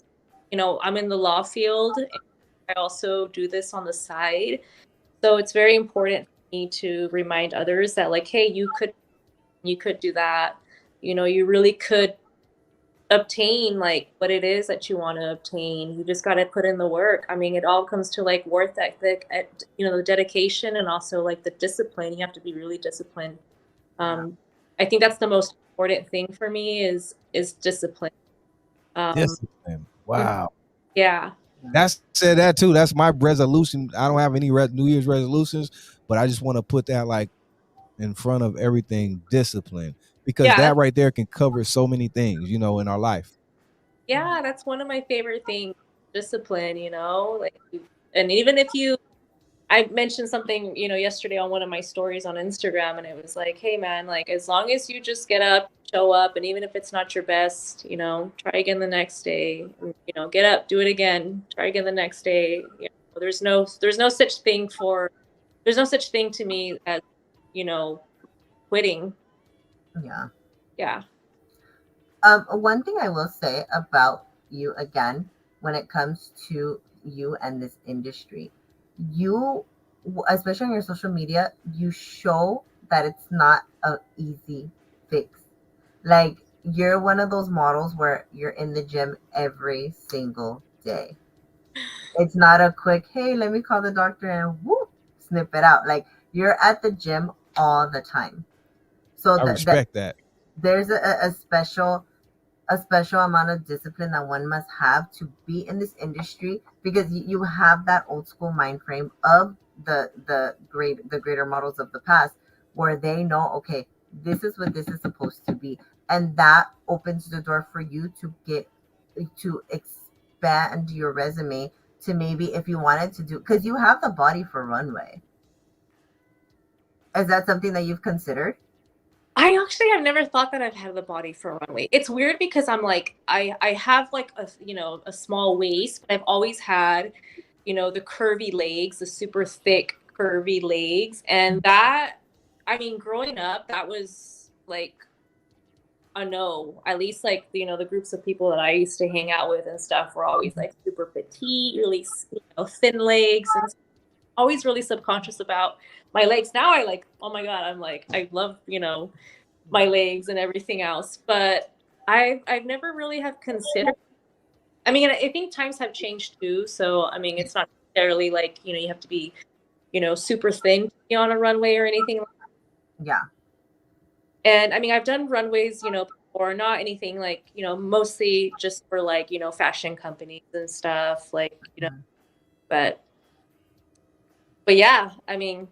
in the law field, and I also do this on the side. So it's very important for me to remind others that like, hey, you could do that. You really could obtain like what it is that you want to obtain. You just got to put in the work. I mean, it all comes to like work ethic, the dedication, and also like the discipline. You have to be really disciplined. I think that's the most important thing for me is discipline. Discipline. Wow. Yeah. That's said that too. That's my resolution. I don't have any New Year's resolutions, but I just want to put that like in front of everything, discipline, because Yeah. that right there can cover so many things, in our life. Yeah, that's one of my favorite things, discipline, like, and even if I mentioned something, yesterday on one of my stories on Instagram, and it was like, hey man, like as long as you just get up, show up, and even if it's not your best, try again the next day, get up, do it again, try again the next day. There's no such thing to me as, quitting. Yeah. Yeah. One thing I will say about you again, when it comes to you and this industry, you, especially on your social media, you show that it's not a easy fix. Like you're one of those models where you're in the gym every single day. It's not a quick, hey, let me call the doctor and whoop, snip it out. Like you're at the gym all the time. So I respect that. there's a special amount of discipline that one must have to be in this industry, because you have that old school mind frame of the greater models of the past, where they know, okay, this is what this is supposed to be, and that opens the door for you to expand your resume to maybe, if you wanted to do, because you have the body for runway. Is that something that you've considered? I actually have never thought that I've had the body for a runway. It's weird because I'm like, I have like a small waist, but I've always had, the curvy legs, the super thick curvy legs. And that, I mean, growing up, that was like a no. At least like, the groups of people that I used to hang out with and stuff were always like super petite, really, thin legs, and always really subconscious about my legs. Now I like, oh my God, I'm like, I love, my legs and everything else. But I've never really have considered. I mean, I think times have changed too. So I mean, it's not necessarily like, you have to be, super thin to be on a runway or anything. Yeah. And I mean, I've done runways, or not anything like, mostly just for like, fashion companies and stuff like, but yeah, I mean,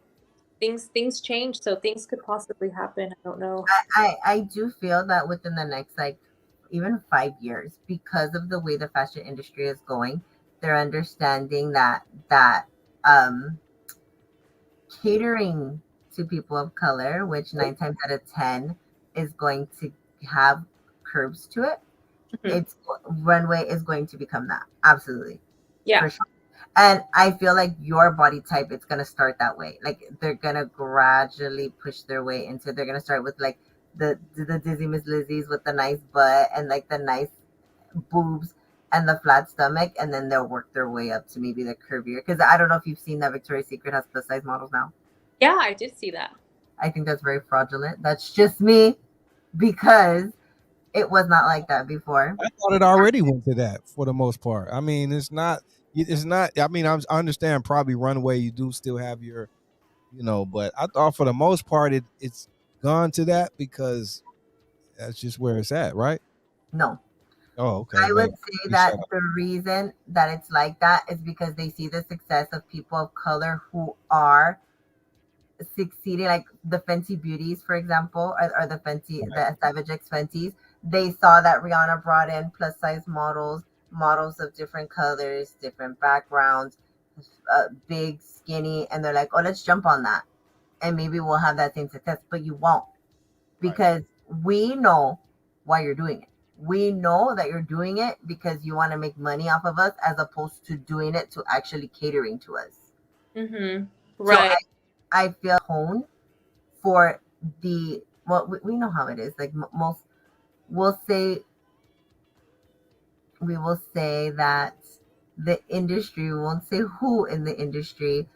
things change, so things could possibly happen. I don't know. I do feel that within the next like even 5 years, because of the way the fashion industry is going, they're understanding that um catering to people of color, which 9 times out of 10 is going to have curves to it, it's runway is going to become that. Absolutely. Yeah. For sure. And I feel like your body type, it's gonna start that way. Like they're gonna gradually push their way into. They're gonna start with like the Dizzy Miss Lizzy's with the nice butt and like the nice boobs and the flat stomach, and then they'll work their way up to maybe the curvier. Because I don't know if you've seen that Victoria's Secret has plus size models now. Yeah, I did see that. I think that's very fraudulent. That's just me, because it was not like that before. I thought it already went to that for the most part. I mean, it's not. I mean, I understand probably runway. You do still have your, but I thought for the most part it's gone to that because that's just where it's at, right? No. Oh, okay. I would say that the reason that it's like that is because they see the success of people of color who are succeeding, like the Fenty Beauties, for example, or the Fenty, the Savage X Fenties. They saw that Rihanna brought in plus size models of different colors, different backgrounds, big, skinny, and they're like, oh, let's jump on that. And maybe we'll have that same success, but you won't, because we know why you're doing it. We know that you're doing it because you want to make money off of us, as opposed to doing it to actually catering to us. Mm-hmm. Right. So I feel hone for the, well, we know how it is. Like most, we will say that the industry, we won't say who in the industry,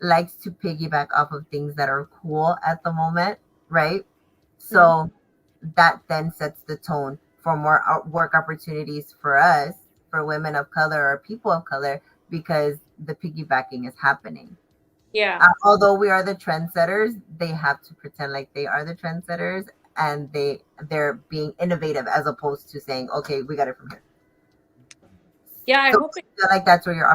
likes to piggyback off of things that are cool at the moment, right? So that then sets the tone for more work opportunities for us, for women of color or people of color, because the piggybacking is happening. Yeah. Although we are the trendsetters, they have to pretend like they are the trendsetters, and they're being innovative as opposed to saying, okay, we got it from here. Yeah, I hope I feel like that's where your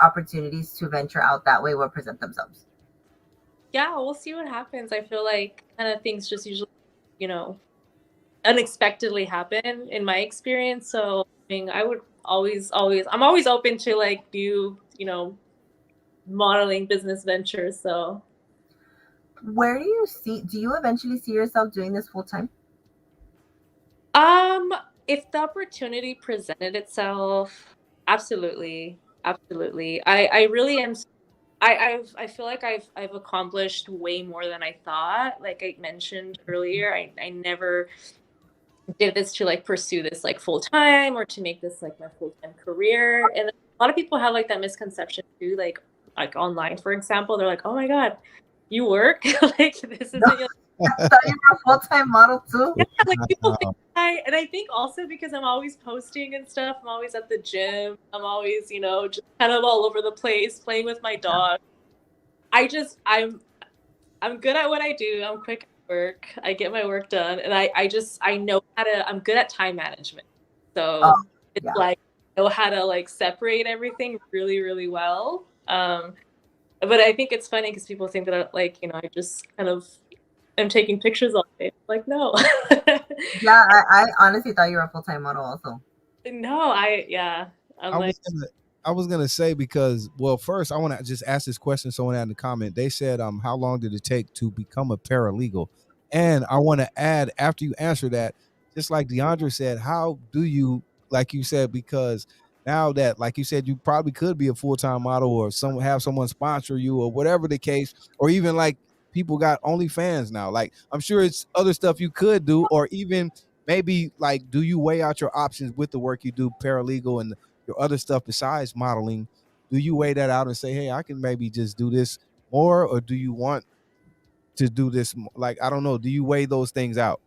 opportunities to venture out that way will present themselves. Yeah, we'll see what happens. I feel like kind of things just usually, unexpectedly happen in my experience. So I mean, I would I'm always open to like new, modeling business ventures. So where do you eventually see yourself doing this full time? If the opportunity presented itself, absolutely. I really am. I feel like I've accomplished way more than I thought. Like I mentioned earlier, I never did this to like pursue this like full time or to make this like my full time career. And a lot of people have like that misconception too, like online, for example. They're like, oh my God, you work? Like this isn't your I thought you were a full-time model too. Yeah, like people think and I think also because I'm always posting and stuff, I'm always at the gym, I'm always, just kind of all over the place, playing with my dog. I'm good at what I do. I'm quick at work. I get my work done, and I know I'm good at time management. So it's like I know how to like separate everything really, really well. But I think it's funny because people think that I just kind of am taking pictures all day. Like, no. Yeah, I honestly thought you were a full-time model also. No, I was gonna say, because, well, first I want to just ask this question. Someone had in the comment, they said, how long did it take to become a paralegal? And I want to add, after you answer that, just like Deandra said, how do you, like you said, because now that, like you said, you probably could be a full-time model or have someone sponsor you or whatever the case, or even like people got OnlyFans now. Like, I'm sure it's other stuff you could do, or even maybe like, do you weigh out your options with the work you do, paralegal, and your other stuff besides modeling? Do you weigh that out and say, hey, I can maybe just do this more, or do you want to do this? Like, I don't know. Do you weigh those things out?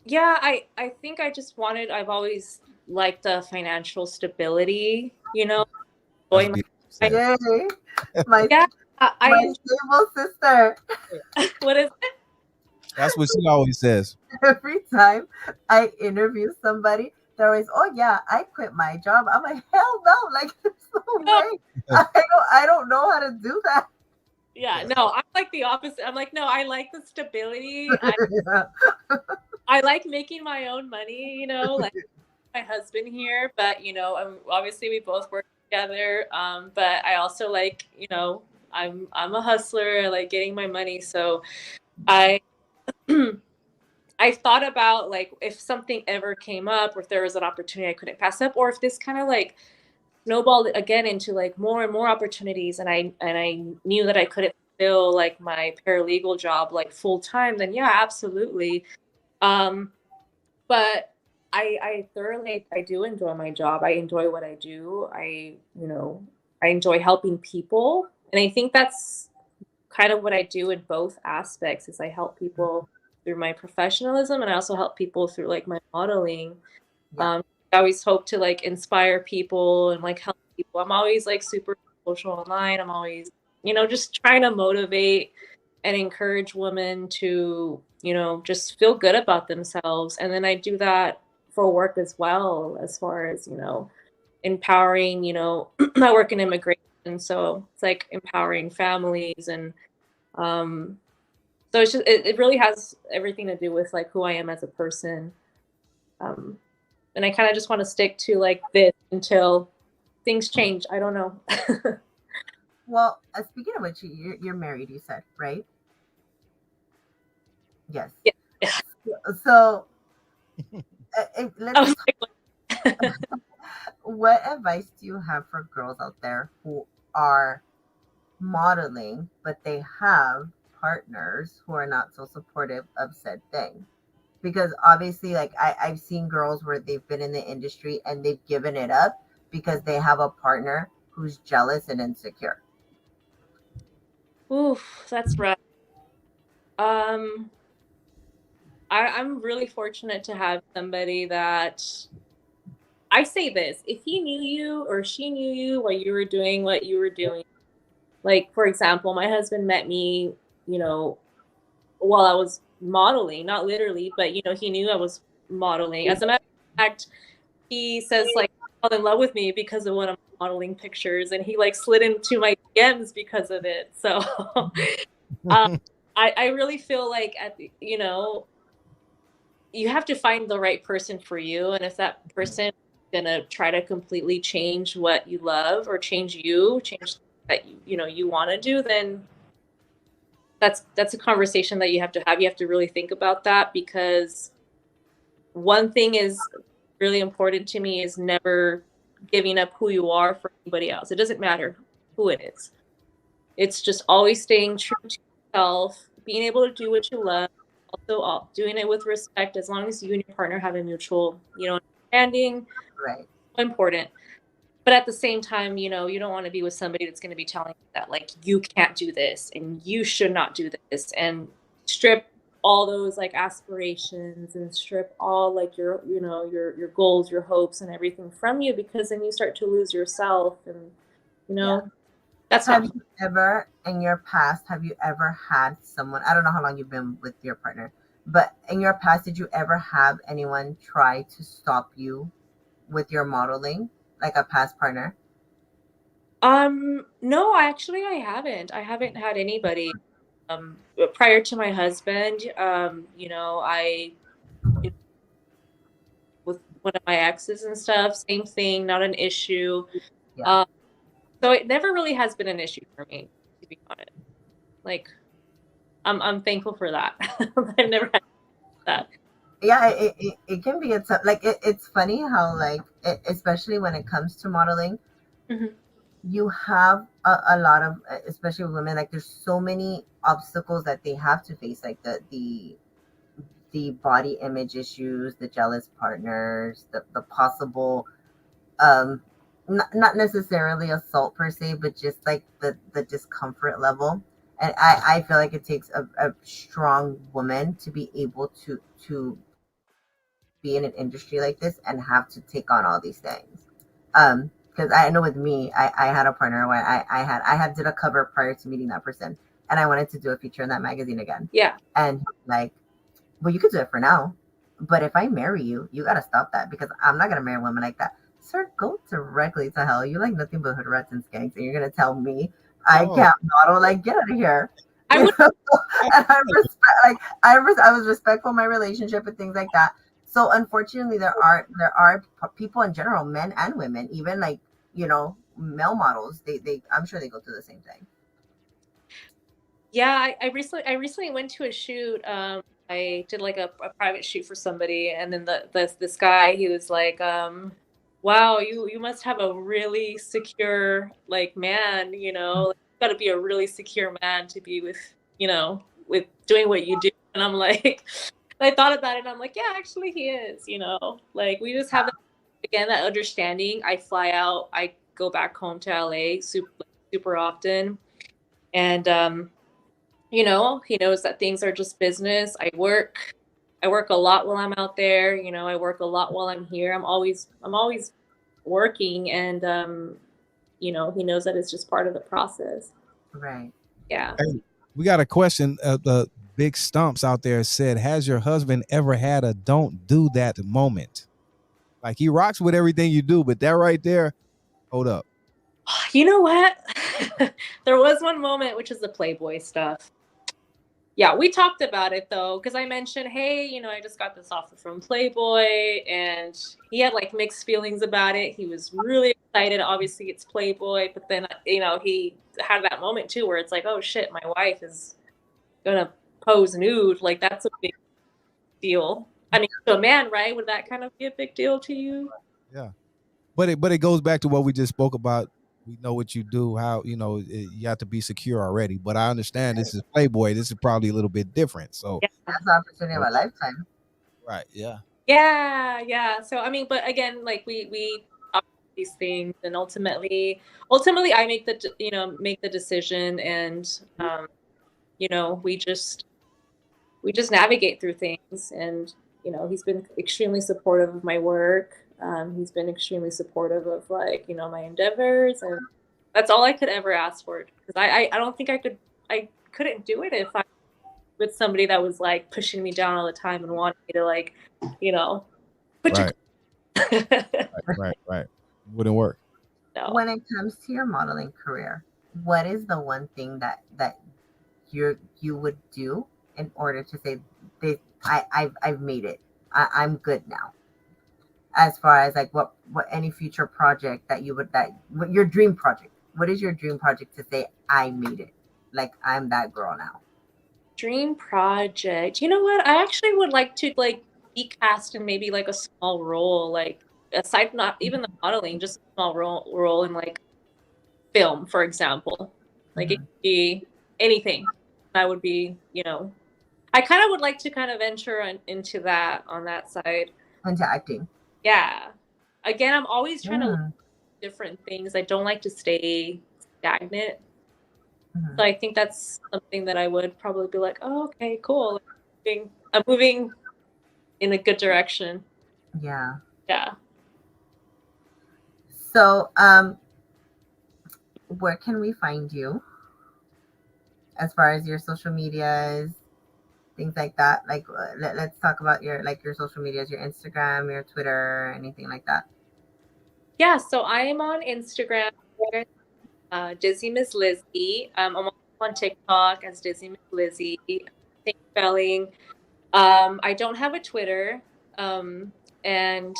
Yeah, I think I've always liked the financial stability, My stable sister. What is it? That's what she always says. Every time I interview somebody, they're always, oh yeah, I quit my job. I'm like, hell no, like there's no No. way. I don't know how to do that. Yeah, no, I'm like the opposite. I'm like, no, I like the stability. Yeah. I like making my own money, you know, like my husband here, but you know, obviously we both work together. But I also like, you know, I'm a hustler. I like getting my money. So I I thought about like if something ever came up, or if there was an opportunity I couldn't pass up, or if this kind of like snowballed again into like more and more opportunities, and I knew that I couldn't fill like my paralegal job like full time, then yeah, absolutely. Um, but I do enjoy my job. I enjoy what I do. You know, I enjoy helping people. And I think that's kind of what I do in both aspects is I help people through my professionalism, and I also help people through like my modeling. Yeah. I always hope to like inspire people and like help people. I'm always like super social online. I'm always, you know, just trying to motivate and encourage women to, you know, just feel good about themselves. And then I do that for work as well, as far as, you know, empowering, you know, I work in immigration, so it's like empowering families. And um so it's just it really has everything to do with like who I am as a person. Um and I kind of just want to stick to like this until things change. I don't know. Well, speaking of which, you're married, you said, right? Yes. Yeah. So I let's was like, what advice do you have for girls out there who are modeling, but they have partners who are not so supportive of said thing? Because obviously, like I've seen girls where they've been in the industry and they've given it up because they have a partner who's jealous and insecure. oof, that's right. Um, I'm really fortunate to have somebody that I say this, if he knew you or she knew you while you were doing what you were doing, like for example, my husband met me, you know, while I was modeling, not literally, but you know, he knew I was modeling. As a matter of fact, he says like he fell in love with me because of one of my modeling pictures, and he like slid into my DMs because of it. So um, I really feel like you know, you have to find the right person for you, and if that person is gonna try to completely change what you love or change that you know you want to do, then that's a conversation that you have to have. You have to really think about that, because one thing is really important to me is never giving up who you are for anybody else. It doesn't matter who it is. It's just always staying true to yourself, being able to do what you love, also doing it with respect, as long as you and your partner have a mutual, you know, understanding. Right. Important. But at the same time, you know, you don't want to be with somebody that's going to be telling you that like you can't do this and you should not do this, and strip all those like aspirations and strip all like your, you know, your goals, your hopes and everything from you, because then you start to lose yourself. And you know, Yeah. that's Have not you ever, in your past, have you ever had someone, I don't know how long you've been with your partner, but in your past, did you ever have anyone try to stop you with your modeling, like a past partner? no, actually I haven't had anybody prior to my husband. You know, with one of my exes and stuff, same thing, not an issue. Yeah. Um, so it never really has been an issue for me, to be honest. Like, I'm thankful for that. I've never had that. Yeah, it can be a tough, like it's funny how like especially when it comes to modeling, Mhm. you have a lot of, especially with women, like there's so many obstacles that they have to face, like the body image issues, the jealous partners, the possible um not necessarily assault per se, but just like the discomfort level. And I feel like it takes a strong woman to be able to be in an industry like this and have to take on all these things. Because I know with me, I had a partner when I had did a cover prior to meeting that person, and I wanted to do a feature in that magazine again. Yeah. And like, well, you could do it for now. But if I marry you, you got to stop that because I'm not going to marry women like that. Sir, go directly to hell. You like nothing but hood rats and skanks, and you're going to tell me I Oh, can't model? Like, get out of here. I You would. know? And I was respectful in my relationship and things like that. So unfortunately, there are people in general, men and women, even like male models. They I'm sure they go through the same thing. Yeah, I recently went to a shoot. I did like a private shoot for somebody, and then this guy, he was like, "Wow, you must have a really secure like man, you know, like, you got to be a really secure man to be with, with doing what you do." And I'm like, I thought about it, and I'm like, yeah, actually, he is. Like we just have that understanding. I fly out, I go back home to LA super often, and he knows that things are just business. I work a lot while I'm out there. I work a lot while I'm here. I'm always working, and he knows that it's just part of the process. Right. Yeah. hey, we got a question. The Big Stumps out there said, "Has your husband ever had a don't do that moment? Like he rocks with everything you do, but that right there, hold up." You know what? There was one moment, which is the Playboy stuff. Yeah, we talked about it though, because I mentioned, hey, I just got this offer from Playboy, and he had like mixed feelings about it. He was really excited. Obviously, it's Playboy, but then, he had that moment too where it's like, oh shit, my wife is gonna pose nude. Like, that's a big deal. I mean, to a man, right? Would that kind of be a big deal to you? Yeah. But it goes back to what we just spoke about. We know what you do, how you have to be secure already. But I understand this is Playboy. This is probably a little bit different. So Yeah. That's the opportunity of a lifetime. right, yeah. Yeah. So I mean, but again, like we talk about these things, and ultimately, I make the decision, and we just navigate through things, and he's been extremely supportive of my work. He's been extremely supportive of like my endeavors, and that's all I could ever ask for. Because I don't think I couldn't do it if I with somebody that was like pushing me down all the time and wanting me to like put Right, your right. Wouldn't work. no. When it comes to your modeling career, what is the one thing that you would do in order to say this? I've made it. I'm good now. As far as like what any future project that you would what your dream project. What is your dream project to say I made it? Like I'm that girl now. Dream project. You know what? I actually would like to like be cast in maybe like a small role, like aside not even the modeling, just a small role in like film, for example. Like it Mhm. could be anything. That would be, I kind of would like to kind of venture into that on that side. Into acting. Yeah. Again, I'm always trying to look Mm. at different things. I don't like to stay stagnant. Mhm. So I think that's something that I would probably be like, oh, okay, cool. I'm moving in a good direction. Yeah. Yeah. So where can we find you as far as your social medias, things like that? Like let's talk about your social medias, your Instagram, your Twitter, anything like that. Yeah. So I am on Instagram, Dizzy Miss Lizzy. I'm also on TikTok as Dizzy Miss Lizzy. Same spelling. I don't have a Twitter. And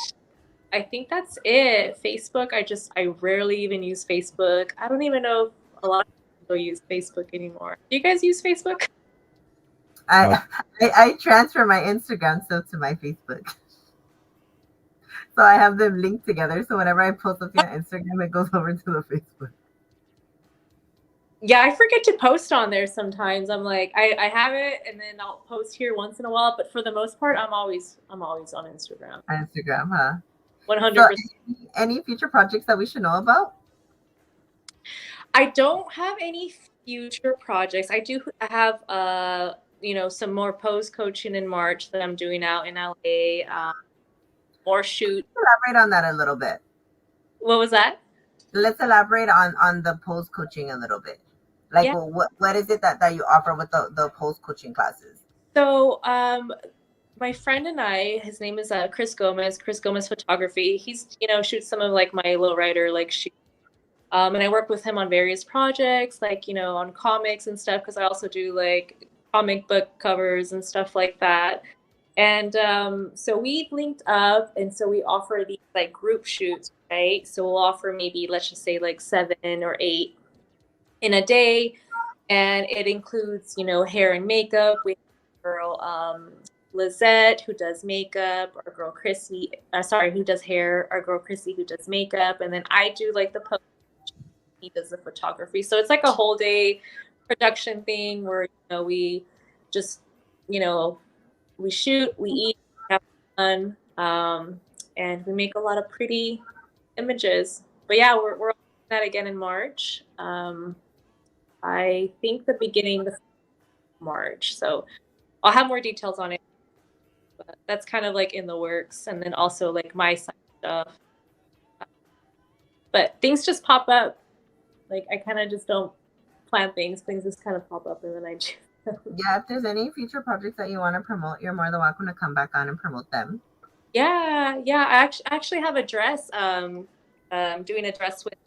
I think that's it. Facebook, I rarely even use Facebook. I don't even know if a lot of people use Facebook anymore. Do you guys use Facebook? No. I transfer my Instagram stuff to my Facebook. So I have them linked together. So whenever I post something on Instagram, it goes over to the Facebook. Yeah, I forget to post on there sometimes. I'm like, I have it, and then I'll post here once in a while. But for the most part, I'm always on Instagram. Instagram, huh? So 100%. any future projects that we should know about? I don't have any future projects. I do have some more pose coaching in March that I'm doing out in LA. More shoot. Elaborate on that a little bit. What was that? Let's elaborate on the pose coaching a little bit. Like Yeah. what is it that you offer with the pose coaching classes? So my friend and I, his name is Chris Gomez Photography. He's, shoots some of like my lowrider like shoot. And I work with him on various projects, like, on comics and stuff, because I also do like comic book covers and stuff like that. And so we linked up, and so we offer these like group shoots, right? So we'll offer maybe, let's just say like 7 or 8 in a day. And it includes, hair and makeup. We have a girl, Lizette, who does makeup, our girl Chrissy, who does hair, our girl Chrissy, who does makeup. And then I do like the post, he does the photography. So it's like a whole day production thing where, we just, we shoot, we eat, have fun, and we make a lot of pretty images. But yeah, we're doing that again in March. I think the beginning of March. So I'll have more details on it. But that's kind of like in the works. And then also like my side stuff. But things just pop up. Like I kind of just don't plan things. Things just kind of pop up and then I do. Yeah, if there's any future projects that you want to promote, you're more than welcome to come back on and promote them. Yeah. I actually have a dress. Doing a dress with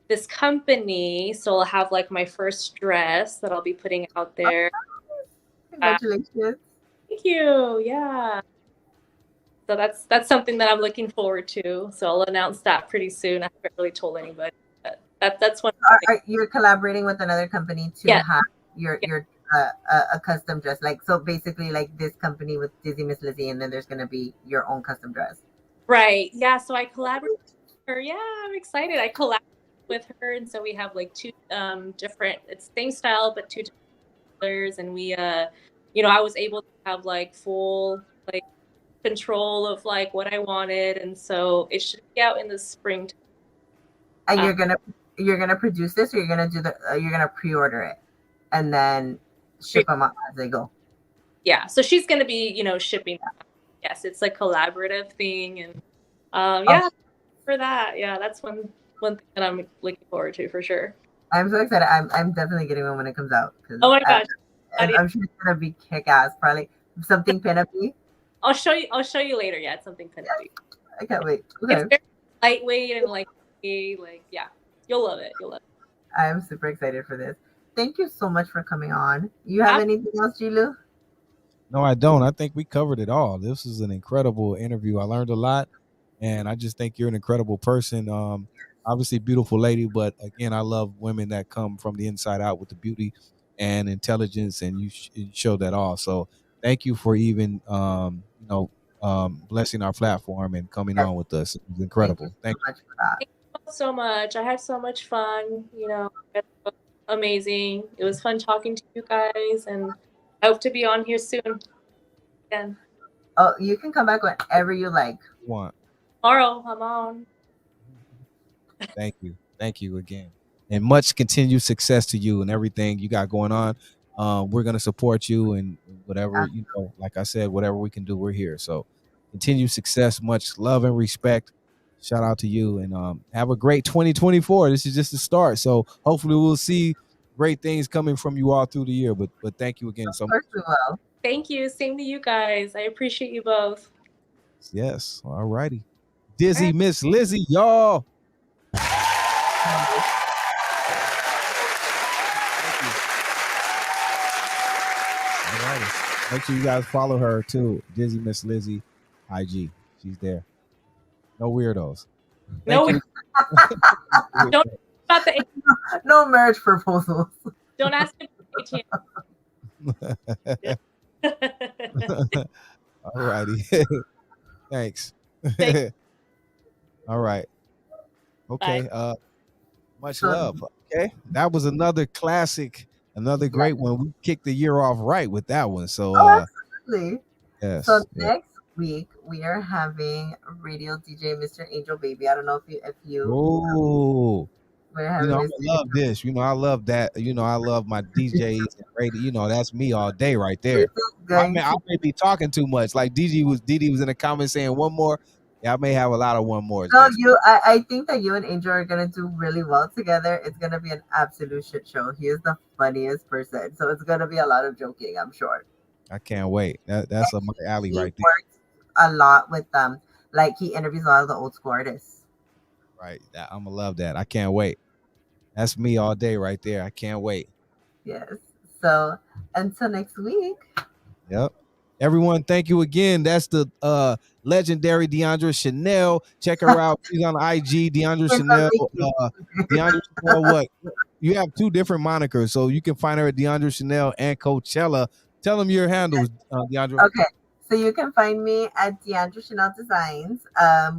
this company, so I'll have like my first dress that I'll be putting out there. Congratulations. Thank you. Yeah. So that's something that I'm looking forward to. So I'll announce that pretty soon. I haven't really told anybody, but that's one. You're collaborating with another company to have your a custom dress, like, so basically like this company with Dizzy Miss Lizzy, and then there's gonna be your own custom dress. Right. Yeah. So I collaborate with her. Yeah, I'm excited. I collaborate with her, and so we have like 2 different. It's same style but 2 different colors, and we I was able to have like full like control of like what I wanted, and so it should be out in the spring. And you're gonna produce this, or you're gonna do you're gonna pre-order it and then ship them out as they go. Yeah, so she's gonna be shipping. Yes, it's a collaborative thing, and for that, yeah, that's one thing that I'm looking forward to for sure. I'm so excited. I'm definitely getting one when it comes out. Oh my gosh, I'm sure it's gonna be kick-ass. Probably something pin-up-y. I'll show you later. Yeah, it's something pin-up-y. I can't wait. Okay. It's very lightweight and like yeah, you'll love it. I'm super excited for this. Thank you so much for coming on. You have anything else, G-Lew? No, I don't. I think we covered it all. This is an incredible interview. I learned a lot, and I just think you're an incredible person. Obviously, beautiful lady, but again, I love women that come from the inside out with the beauty and intelligence, and you show that all. So, thank you for even blessing our platform and coming on with us. It was incredible. Thank you. Thank you so much. I had so much fun. Amazing. It was fun talking to you guys, and I hope to be on here soon again. Oh, you can come back whenever you like. Tomorrow, I'm on. Thank you again, and much continued success to you and everything you got going on. We're gonna support you, and whatever like I said, whatever we can do, we're here. So continued success, much love and respect. Shout out to you, and have a great 2024. This is just the start, so hopefully we'll see great things coming from you all through the year. But thank you again so much. Thank you. Same to you guys. I appreciate you both. Yes. All righty. Dizzy Miss Lizzy, y'all. Make sure you guys follow her too. Dizzy Miss Lizzy, IG. She's there. No weirdos. Don't about the no marriage proposals. Don't ask me All righty. Thanks. All right. Okay. Bye. Much love. Okay. That was another classic, another great one. We kicked the year off right with that one. So absolutely. Yes. So next week we are having radio DJ Mr. Angel Baby. I don't know if you we're having I love this. I love that. I love my DJs and radio. That's me all day right there. I may be talking too much. Like DD was in the comments saying one more. Yeah, I may have a lot of one more. No, I think that you and Angel are gonna do really well together. It's gonna be an absolute shit show. He is the funniest person, so it's gonna be a lot of joking, I'm sure. I can't wait. That's up my alley He right there. works a lot with them. Like he interviews a lot of the old school artists. Right. I'm gonna love that. I can't wait. That's me all day right there. I can't wait. Yes. So until next week. Yep. Everyone, thank you again. That's the legendary Deandra Chanel. Check her out. She's on IG, Deandra Chanel. Deandra Chanel, what? You have two different monikers, so you can find her at Deandra Chanel and Coachella. Tell them your handles, Deandra. Okay. So you can find me at Deandra Chanel Designs,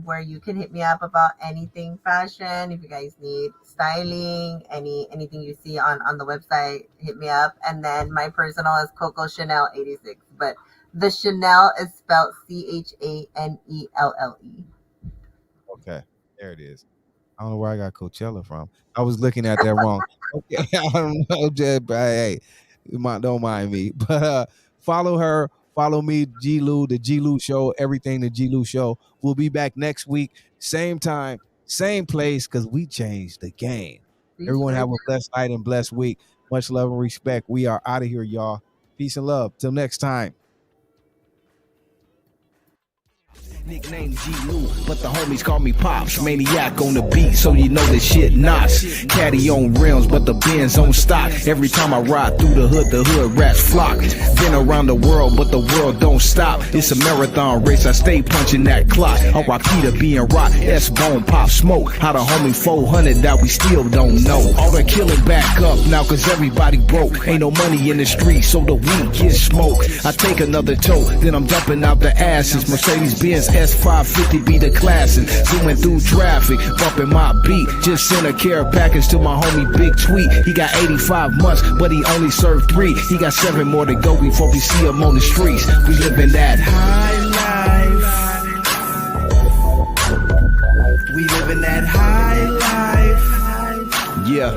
where you can hit me up about anything fashion. If you guys need styling, anything you see on the website, hit me up. And then my personal is Coco Chanel 86. But the Chanel is spelled CHANELLE. Okay, there it is. I don't know where I got Coachella from. I was looking at that wrong. Okay, I don't know, but hey, don't mind me. But follow her. Follow me, G-Lew, the G-Lew Show, everything the G-Lew Show. We'll be back next week, same time, same place, because we changed the game. Everyone have a blessed night and blessed week. Much love and respect. We are out of here, y'all. Peace and love. Till next time. Nickname G-Lew, but the homies call me Pops. Maniac on the beat, so you know this shit knocks. Caddy on rims, but the Benz on stock. Every time I ride through the hood rats flock. Been around the world, but the world don't stop. It's a marathon race, I stay punching that clock. R.I.P. to being rock, S-Bone, Pop Smoke. How the homie 400 that we still don't know. All the killing back up now, cause everybody broke. Ain't no money in the street, so the weed gets smoked. I take another tote, then I'm dumping out the asses. Mercedes-Benz S550 be the classic. Zooming through traffic, bumping my beat. Just sent a care package to my homie Big Tweet. He got 85 months, but he only served 3. He got 7 more to go before we see him on the streets. We living that high life. We living that high life. Yeah.